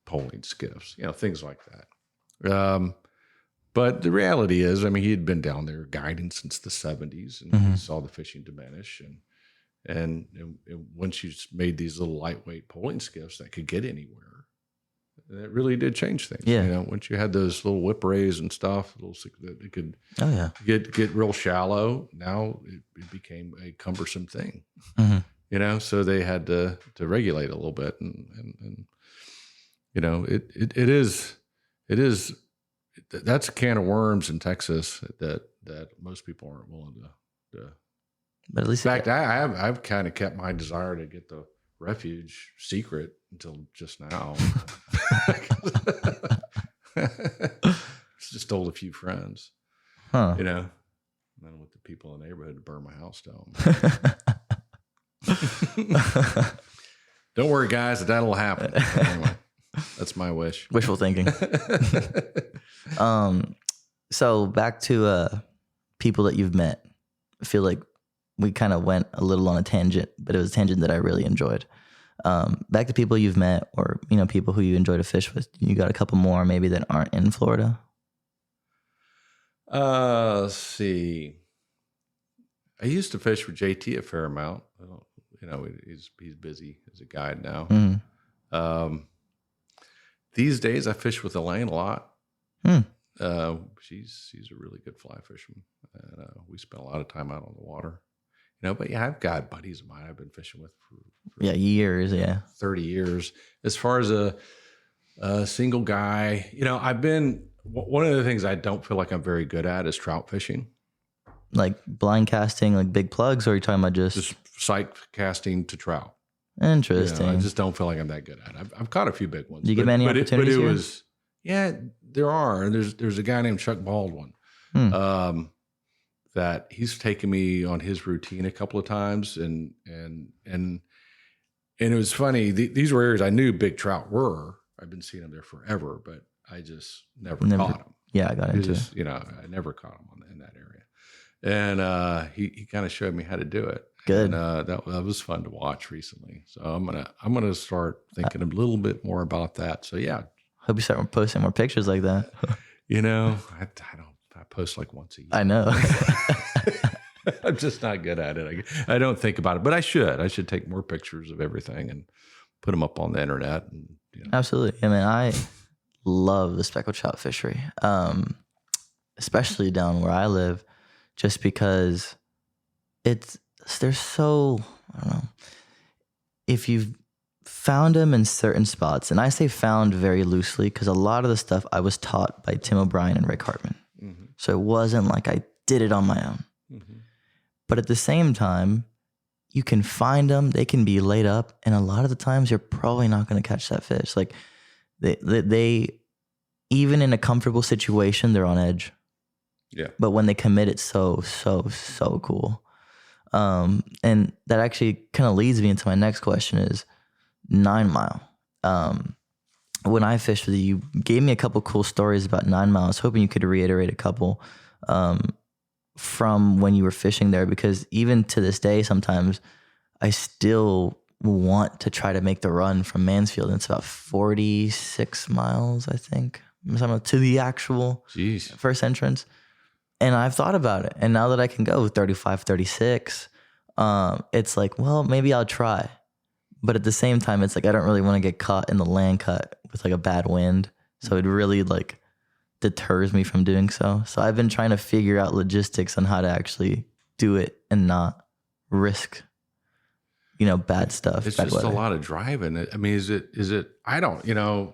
poling skiffs, things like that. But the reality is, he had been down there guiding since the 70s, and mm-hmm. he saw the fishing diminish, and once you made these little lightweight poling skiffs that could get anywhere, it really did change things. Yeah. Once you had those little whip rays and stuff, that it could get real shallow. Now it became a cumbersome thing. Mm-hmm. So they had to regulate a little bit, and it is that's a can of worms in Texas that most people aren't willing to. But at least, in fact, I've kind of kept my desire to get the refuge secret until just now. Just told a few friends, and then with the people in the neighborhood to burn my house down. Don't worry, guys, that'll happen. Anyway, that's my wish. Wishful thinking. So back to people that you've met. I feel like we kind of went a little on a tangent, but it was a tangent that I really enjoyed. Back to people you've met, or people who you enjoy to fish with. You got a couple more maybe that aren't in Florida? Let's see. I used to fish with JT a fair amount. He's busy as a guide now. Mm-hmm. These days I fish with Elaine a lot. She's a really good fly fisherman, and we spend a lot of time out on the water. But I've got buddies of mine I've been fishing with for years, 30 years. As far as a single guy, I've been, one of the things I don't feel like I'm very good at is trout fishing. Like blind casting, like big plugs, or are you talking about just sight casting to trout? Interesting. I just don't feel like I'm that good at it. I've caught a few big ones. Did you get many opportunities? But it was, there are. There's a guy named Chuck Baldwin that he's taken me on his routine a couple of times, and it was funny. These were areas I knew big trout were. I've been seeing them there forever, but I just never caught them. Yeah, I got into it. You know, I never caught them in that area, and he kind of showed me how to do it. Good. And that was fun to watch recently. So I'm gonna start thinking a little bit more about that. So yeah, hope you start posting more pictures like that. You know, I post like once a year. I know. I'm just not good at it. I don't think about it, but I should. I should take more pictures of everything and put them up on the internet. And, you know. Absolutely. I mean, I love the speckled trout fishery, especially down where I live, just because they're so, I don't know, if you've found them in certain spots, and I say found very loosely because a lot of the stuff I was taught by Tim O'Brien and Rick Hartman. Mm-hmm. So it wasn't like I did it on my own. Mm-hmm. But at the same time, you can find them, they can be laid up, and a lot of the times you're probably not going to catch that fish. Like they even in a comfortable situation, they're on edge. Yeah. But when they commit, it's so cool. And that actually kind of leads me into my next question is 9 Mile. When I fished with you gave me a couple cool stories about 9 Mile. I was hoping you could reiterate a couple from when you were fishing there, because even to this day, sometimes I still want to try to make the run from Mansfield. And it's about 46 miles, I think, to the actual first entrance. And I've thought about it. And now that I can go 35, 36, it's like, well, maybe I'll try. But at the same time, it's like, I don't really want to get caught in the land cut with like a bad wind. So it really like deters me from doing so. So I've been trying to figure out logistics on how to actually do it and not risk, bad stuff. It's just a lot of driving. I mean, is it, I don't,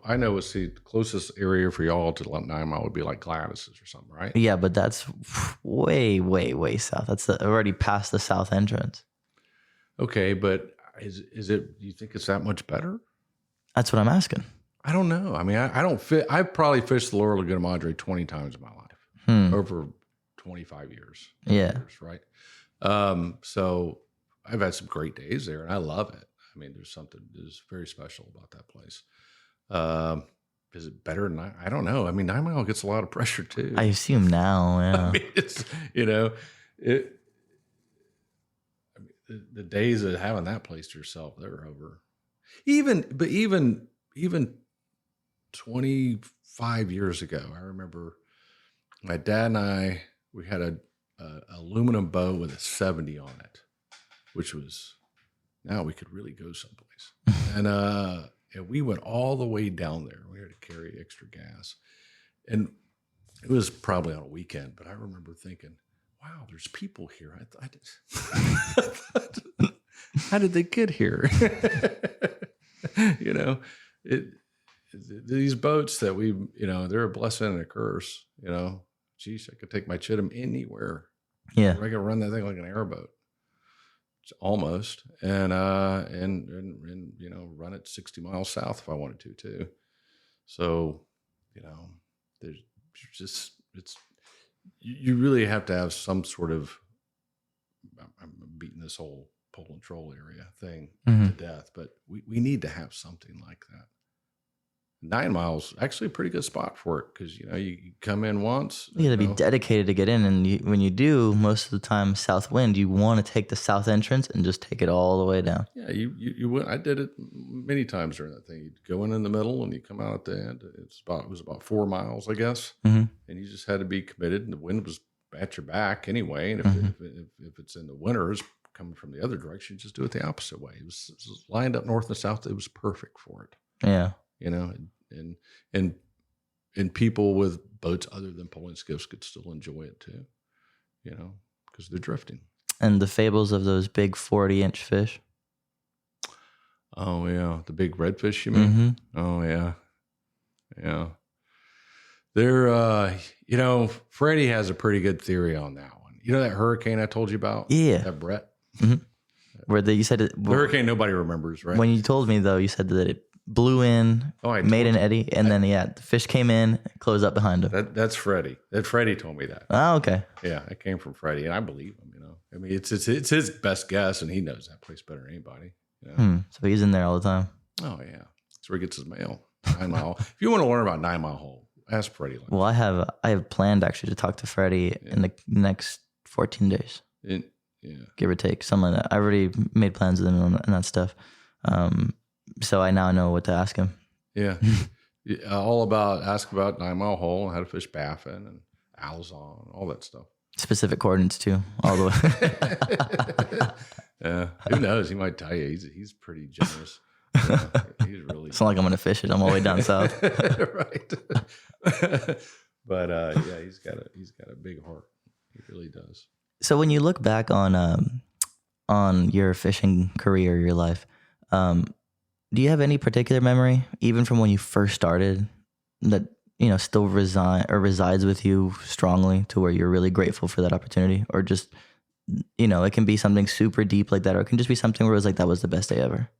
I know it's the closest area for y'all to 9 Mile would be like Gladys's or something, right? Yeah, but that's way, way, way south. That's already past the south entrance. Okay, but is it, do you think it's that much better? That's what I'm asking. I don't know. I mean, I don't fit. I've probably fished the Lower Laguna Madre 20 times in my life over 25 years. Yeah. Right. So I've had some great days there and I love it. I mean, there's something that's very special about that place. Is it better than I don't know. I mean, 9 Mile gets a lot of pressure too. I assume now. Yeah. I mean, it's, the days of having that place to yourself, they're over. Even 25 years ago, I remember my dad and I, we had a aluminum boat with a 70 on it, which was, now we could really go someplace. And we went all the way down there. We had to carry extra gas. And it was probably on a weekend, but I remember thinking, wow, there's people here. How did they get here? These boats that we, they're a blessing and a curse. Geez, I could take my Chittum anywhere. Yeah, I could run that thing like an airboat, almost, and run it 60 miles south if I wanted to too. So, there's just you really have to have some sort of. I'm beating this whole pull and troll area thing to death, but we need to have something like that. 9 Mile's actually a pretty good spot for it because you come in once. You got to be dedicated to get in, and when you do, most of the time south wind, you want to take the south entrance and just take it all the way down. Yeah, you went. I did it many times during that thing. You'd go in the middle and you come out at the end. It was about 4 miles, I guess, and you just had to be committed. And the wind was at your back anyway. And if it's in the winters coming from the other direction, just do it the opposite way. It was lined up north and south. It was perfect for it. Yeah. And people with boats other than pulling skiffs could still enjoy it too, because they're drifting. And the fables of those big 40-inch fish. Oh yeah, the big redfish, you mean? Oh yeah, yeah. They're, Freddie has a pretty good theory on that one. That hurricane I told you about? Yeah. That Brett? Where you said it. The hurricane nobody remembers, right? When you told me though, you said that blew in, made an eddy, and then the fish came in, closed up behind him. That's Freddie. Freddie told me that. Oh, okay. Yeah, it came from Freddie, and I believe him. I mean, it's his best guess, and he knows that place better than anybody. So he's in there all the time. Oh yeah, that's where he gets his mail. 9 Mile. If you want to learn about 9 Mile Hole, ask Freddie. Well, I have planned actually to talk to Freddie in the next 14 days. Give or take, something like that. I already made plans with him on that stuff. So I now know what to ask him. Yeah. Ask about 9 Mile Hole, how to fish baffin and alzon, all that stuff. Specific coordinates too, all the way. Yeah. Who knows? He might tell you. He's pretty generous. He's really. It's not like I'm going to fish it. I'm all the way down south. Right. But yeah, he's got a big heart. He really does. So when you look back on your fishing career, your life, do you have any particular memory, even from when you first started, that still resides with you strongly to where you're really grateful for that opportunity, or just it can be something super deep like that, or it can just be something where it was like that was the best day ever?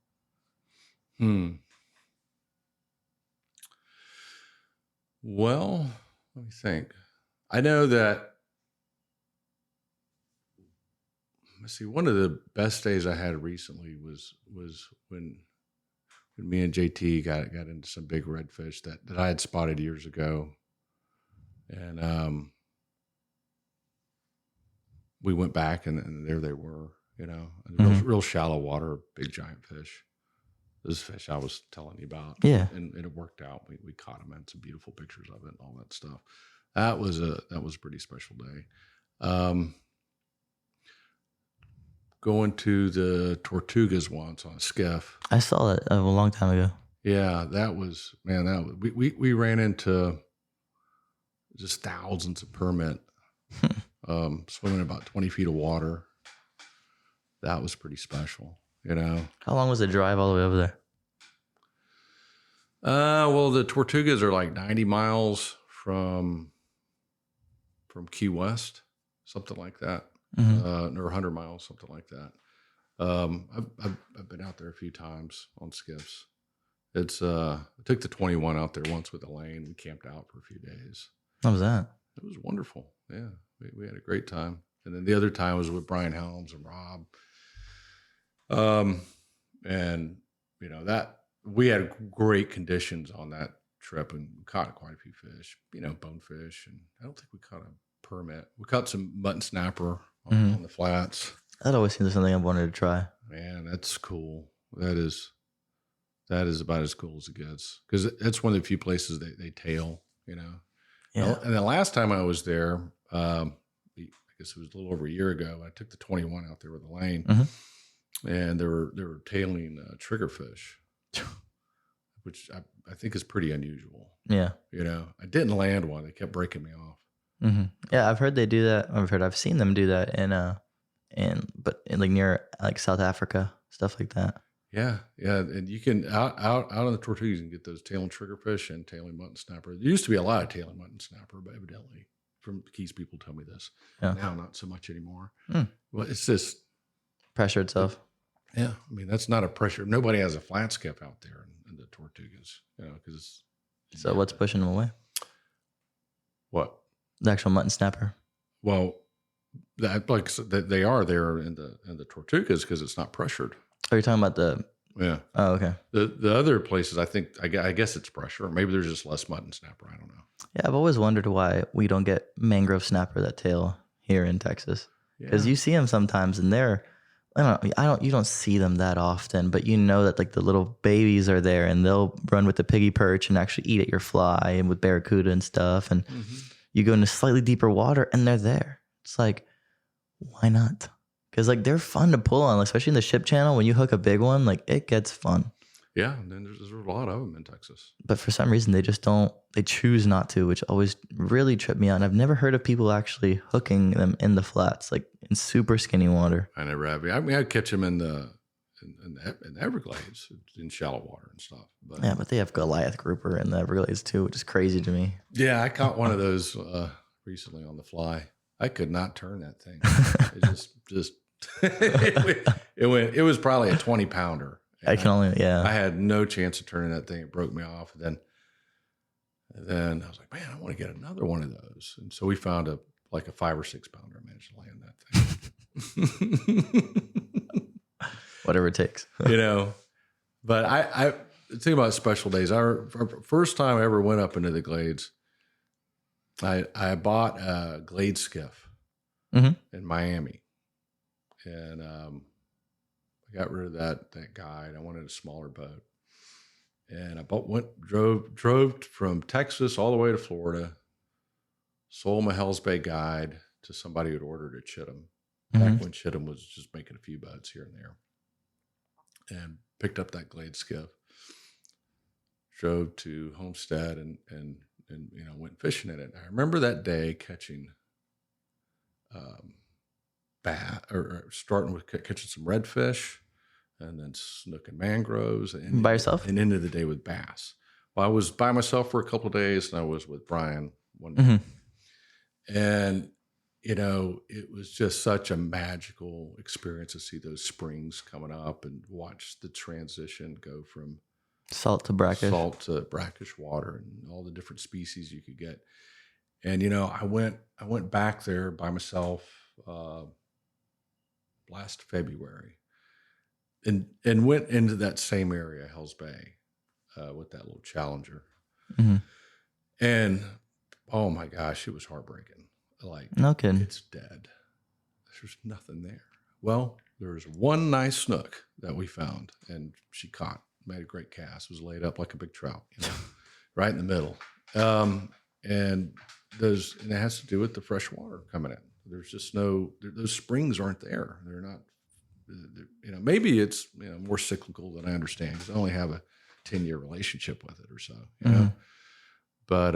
Well, let me think. I know that. Let's see. One of the best days I had recently was when me and JT got into some big redfish that I had spotted years ago, and we went back and there they were, real shallow water, big giant fish. Those fish I was telling you about, and it worked out. We caught them, and some beautiful pictures of it and all that stuff. That was a pretty special day. Going to the Tortugas once on a skiff. I saw that a long time ago. Yeah, we ran into just thousands of permit, swimming about 20 feet of water. That was pretty special, How long was the drive all the way over there? Well, the Tortugas are like 90 miles from Key West, something like that. Or 100 miles, something like that. I've been out there a few times on skiffs. I took the 21 out there once with Elaine. We camped out for a few days. How was that? It was wonderful. Yeah, we had a great time. And then the other time was with Brian Helms and Rob. And that we had great conditions on that trip and caught quite a few fish. Bonefish, and I don't think we caught a permit. We caught some mutton snapper on the flats. That always seems like something I wanted to try. Man, that's cool. That is about as cool as it gets, because it's one of the few places they tail. Yeah. And the last time I was there, I guess it was a little over a year ago. I took the 21 out there with Elaine, and they were tailing triggerfish, which I think is pretty unusual. Yeah. I didn't land one. They kept breaking me off. Yeah, I've heard they do that. I've seen them do that but like near like South Africa, stuff like that. Yeah, and you can out on the Tortugas, you can get those tailing triggerfish and tailing mutton snapper. There used to be a lot of tailing mutton snapper, but evidently, from Keys people tell me this. Yeah. Now, not so much anymore. Well, it's just pressure itself. Yeah, I mean that's not a pressure. Nobody has a flat skiff out there in the Tortugas, because. So what's pushing them away? What? The actual mutton snapper. Well, they are there in the Tortugas because it's not pressured. Are you talking about the? Yeah. Oh, okay. The other places, I guess it's pressure. Maybe there's just less mutton snapper. I don't know. Yeah, I've always wondered why we don't get mangrove snapper that tail here in Texas, because you see them sometimes, and you don't see them that often, but that like the little babies are there, and they'll run with the piggy perch and actually eat at your fly, and with barracuda and stuff, and you go into slightly deeper water, and they're there. It's like, why not? Because like they're fun to pull on, especially in the ship channel. When you hook a big one, like it gets fun. Yeah, and then there's a lot of them in Texas. But for some reason, they just don't. They choose not to, which always really tripped me out. And I've never heard of people actually hooking them in the flats, like in super skinny water. I never have. I mean, I'd catch them in the Everglades, in shallow water and stuff. But they have Goliath grouper in the Everglades too, which is crazy to me. Yeah, I caught one of those recently on the fly. I could not turn that thing. It just it was probably a 20 pounder, I can only, I had no chance of turning that thing. It broke me off. And then I was like, man, I want to get another one of those. And so we found a 5 or 6 pounder. I managed to land that thing. Whatever it takes. But I think about special days. Our first time I ever went up into the glades, I bought a glade skiff in Miami. And I got rid of that guide. I wanted a smaller boat. And I drove from Texas all the way to Florida, sold my Hells Bay guide to somebody who'd ordered at Chittenden. Back when Chittenden was just making a few boats here and there. And picked up that glade skiff, drove to Homestead and went fishing in it. I remember that day catching starting with catching some redfish, and then snook and mangroves, and by yourself, and into the day with bass. Well, I was by myself for a couple of days, and I was with Brian one day, and it was just such a magical experience to see those springs coming up and watch the transition go from salt to brackish water and all the different species you could get. And I went back there by myself last February, and went into that same area, Hells Bay, with that little Challenger, and oh my gosh, it was heartbreaking. Like, no kidding. It's dead. There's nothing there. Well, there was one nice snook that we found, and she made a great cast. It was laid up like a big trout, right in the middle. And it has to do with the fresh water coming in. There's just those springs aren't there. They're not, maybe it's more cyclical than I understand, because I only have a 10-year relationship with it or so, but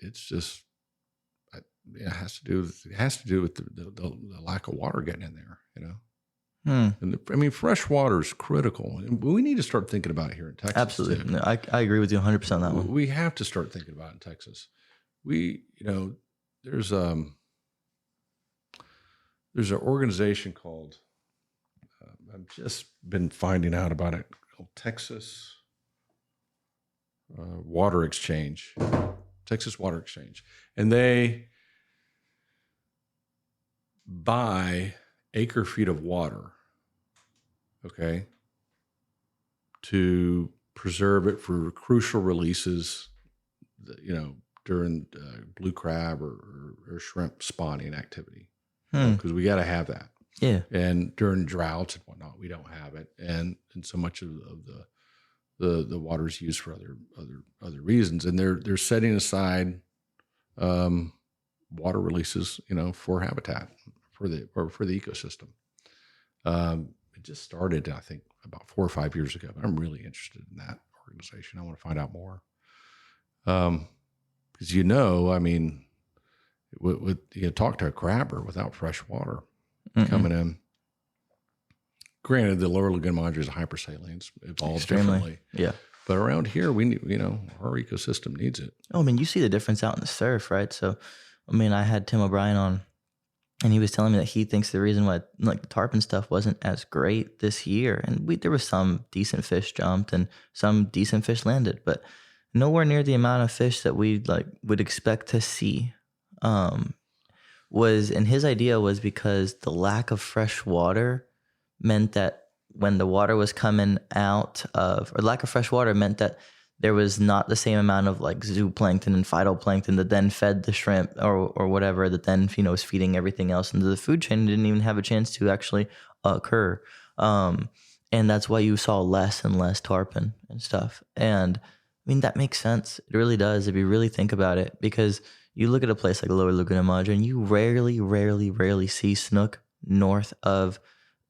it's just, it has to do with the lack of water getting in there, And fresh water is critical, and we need to start thinking about it here in Texas. Absolutely, no, I agree with you 100% on that one. We have to start thinking about it in Texas. There's an organization called I've just been finding out about it, called Texas Water Exchange, and they buy acre feet of water, to preserve it for crucial releases, during blue crab or shrimp spawning activity, because we got to have that. Yeah. And during droughts and whatnot, we don't have it, and so much of the water is used for other reasons, and they're setting aside water releases, for habitat, for the ecosystem. It just started, I think, about 4 or 5 years ago. But I'm really interested in that organization. I want to find out more. Because with you talk to a crabber without fresh water coming in. Granted, the lower Laguna Madre is a hypersaline, evolved differently. Yeah. But around here, we need, our ecosystem needs it. Oh, you see the difference out in the surf, right? So, I had Tim O'Brien on, and he was telling me that he thinks the reason why the tarpon stuff wasn't as great this year, and there was some decent fish jumped and some decent fish landed, but nowhere near the amount of fish that we would expect to see. And his idea was because the lack of fresh water meant that when the water was coming out of, or lack of fresh water meant that there was not the same amount of zooplankton and phytoplankton that then fed the shrimp or whatever that then, was feeding everything else into the food chain and didn't even have a chance to actually occur. And that's why you saw less and less tarpon and stuff. And that makes sense. It really does if you really think about it, because you look at a place like Lower Laguna Madre and you rarely see snook north of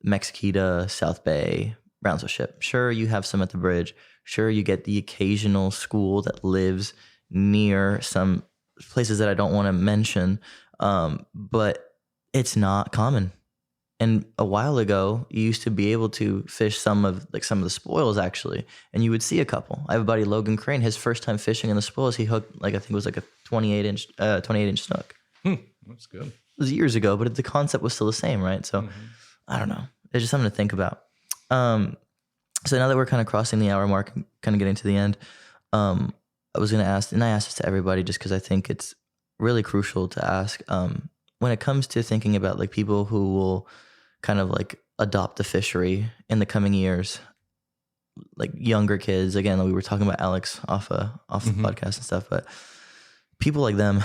Mexquita, South Bay, Brownsville Ship. Sure, you have some at the bridge. Sure, you get the occasional school that lives near some places that I don't want to mention, but it's not common. And a while ago, you used to be able to fish some of the spoils actually, and you would see a couple. I have a buddy, Logan Crane. His first time fishing in the spoils, he hooked I think it was a 28-inch snook. That's good. It was years ago, but the concept was still the same, right? So I don't know. It's just something to think about. So now that we're kind of crossing the hour mark, kind of getting to the end, I was going to ask, and I asked this to everybody just because I think it's really crucial to ask, when it comes to thinking about like people who will kind of like adopt the fishery in the coming years, like younger kids. Again, we were talking about Alex off the podcast and stuff, but people like them,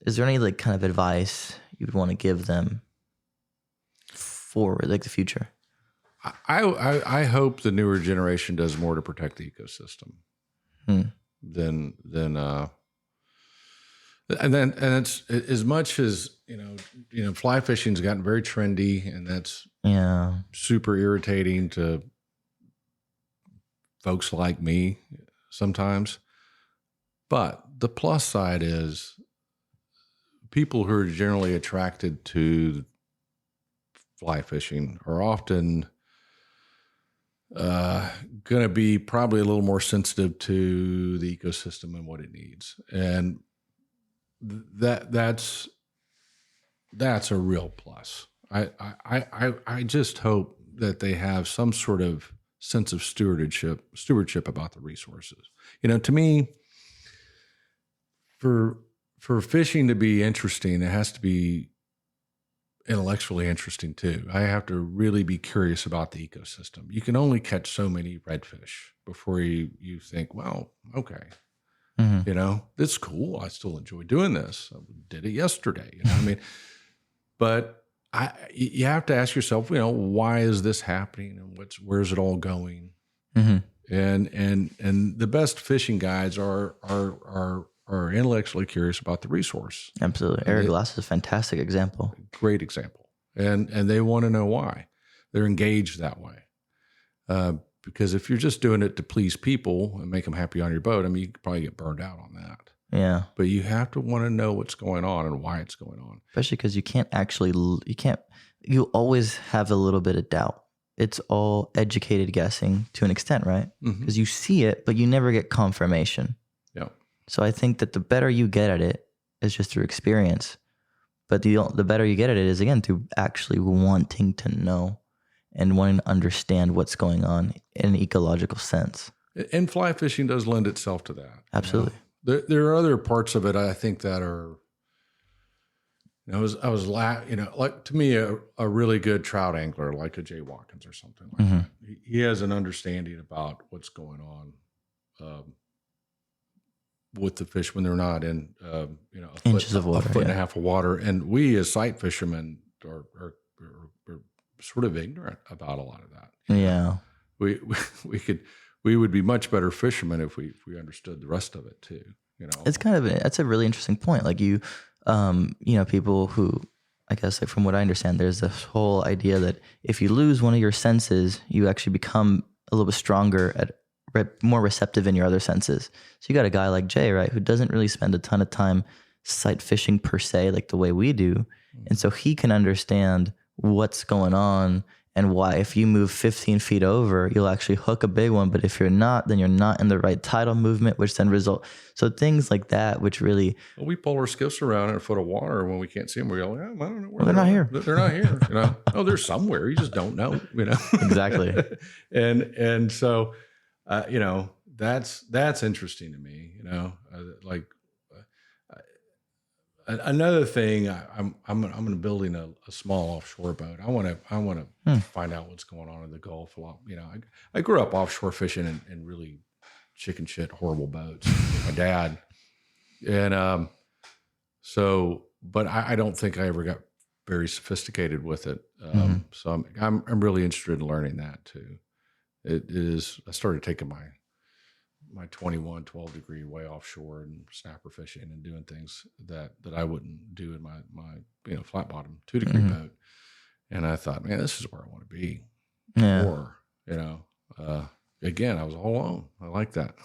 is there any like kind of advice you'd want to give them for like the future? I hope the newer generation does more to protect the ecosystem than and it's as much as fly fishing's gotten very trendy, and that's super irritating to folks like me sometimes. But the plus side is people who are generally attracted to fly fishing are often going to be probably a little more sensitive to the ecosystem and what it needs. And that's a real plus. I just hope that they have some sort of sense of stewardship about the resources. To me, for fishing to be interesting, it has to be intellectually interesting too. I have to really be curious about the ecosystem. You can only catch so many redfish before you think, well, okay, this is cool. I still enjoy doing this. I did it yesterday. But you have to ask yourself, why is this happening, and where's it all going? And the best fishing guides are intellectually curious about the resource. Absolutely. Eric Glass is a fantastic example. Great example. And they want to know why. They're engaged that way. Because if you're just doing it to please people and make them happy on your boat, you could probably get burned out on that. Yeah. But you have to want to know what's going on and why it's going on. Especially because you always have a little bit of doubt. It's all educated guessing to an extent, right? Because you see it, but you never get confirmation. Yeah. So I think that the better you get at it is just through experience. But the better you get at it is, again, through actually wanting to know and wanting to understand what's going on in an ecological sense. And fly fishing does lend itself to that. Absolutely. There are other parts of it I think that are, like to me, a really good trout angler, like a Jay Watkins or something like that. He has an understanding about what's going on with the fish when they're not in, inches of water, a foot and a half of water. And we as sight fishermen are sort of ignorant about a lot of that. Yeah. We would be much better fishermen if we understood the rest of it too. It's that's a really interesting point. Like people who, I guess, like from what I understand, there's this whole idea that if you lose one of your senses, you actually become a little bit stronger more receptive in your other senses. So you got a guy like Jay, right, who doesn't really spend a ton of time sight fishing per se, like the way we do. And so he can understand what's going on and why if you move 15 feet over, you'll actually hook a big one. But if you're not, then you're not in the right tidal movement, which then result. So things like that, which really. Well, we pull our skiffs around in a foot of water when we can't see them. We go, I don't know where they're not here. They're not here. Oh, they're somewhere. You just don't know. Exactly. and so, that's interesting to me. Another thing, I'm building a small offshore boat. I want to find out what's going on in the Gulf a lot. I grew up offshore fishing in really chicken shit horrible boats with my dad, and but I don't think I ever got very sophisticated with it. So I'm really interested in learning that too. It is. I started taking my 12 degree way offshore and snapper fishing and doing things that I wouldn't do in my flat bottom 2 degree boat. And I thought, man, this is where I want to be. Yeah. Or, again, I was all alone. I like that.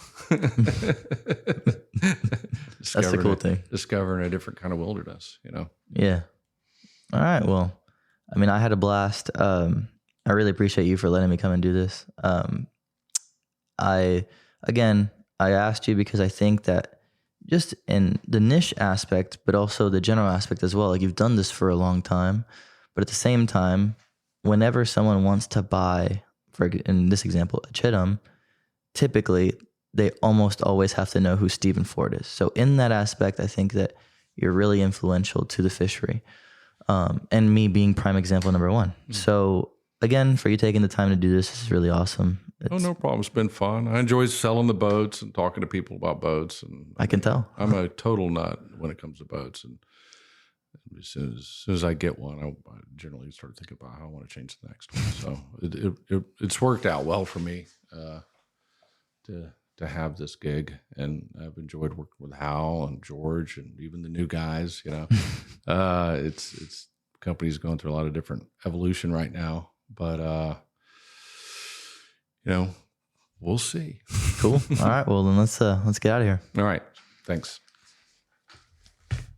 That's the cool thing. Discovering a different kind of wilderness, Yeah. All right. Well, I had a blast. I really appreciate you for letting me come and do this. I asked you because I think that just in the niche aspect, but also the general aspect as well, like you've done this for a long time, but at the same time, whenever someone wants to buy in this example, a Chittum, typically they almost always have to know who Stephen Ford is. So in that aspect, I think that you're really influential to the fishery. And me being prime example number one. So again, for you taking the time to do this is really awesome. No problem. It's been fun. I enjoy selling the boats and talking to people about boats. And I can tell. I'm a total nut when it comes to boats. And as soon as I get one, I generally start thinking about how I want to change the next one. So it's worked out well for me to have this gig, and I've enjoyed working with Hal and George and even the new guys. It's company's going through a lot of different evolution right now, but we'll see. Cool. All right. Well, then let's get out of here. All right. Thanks.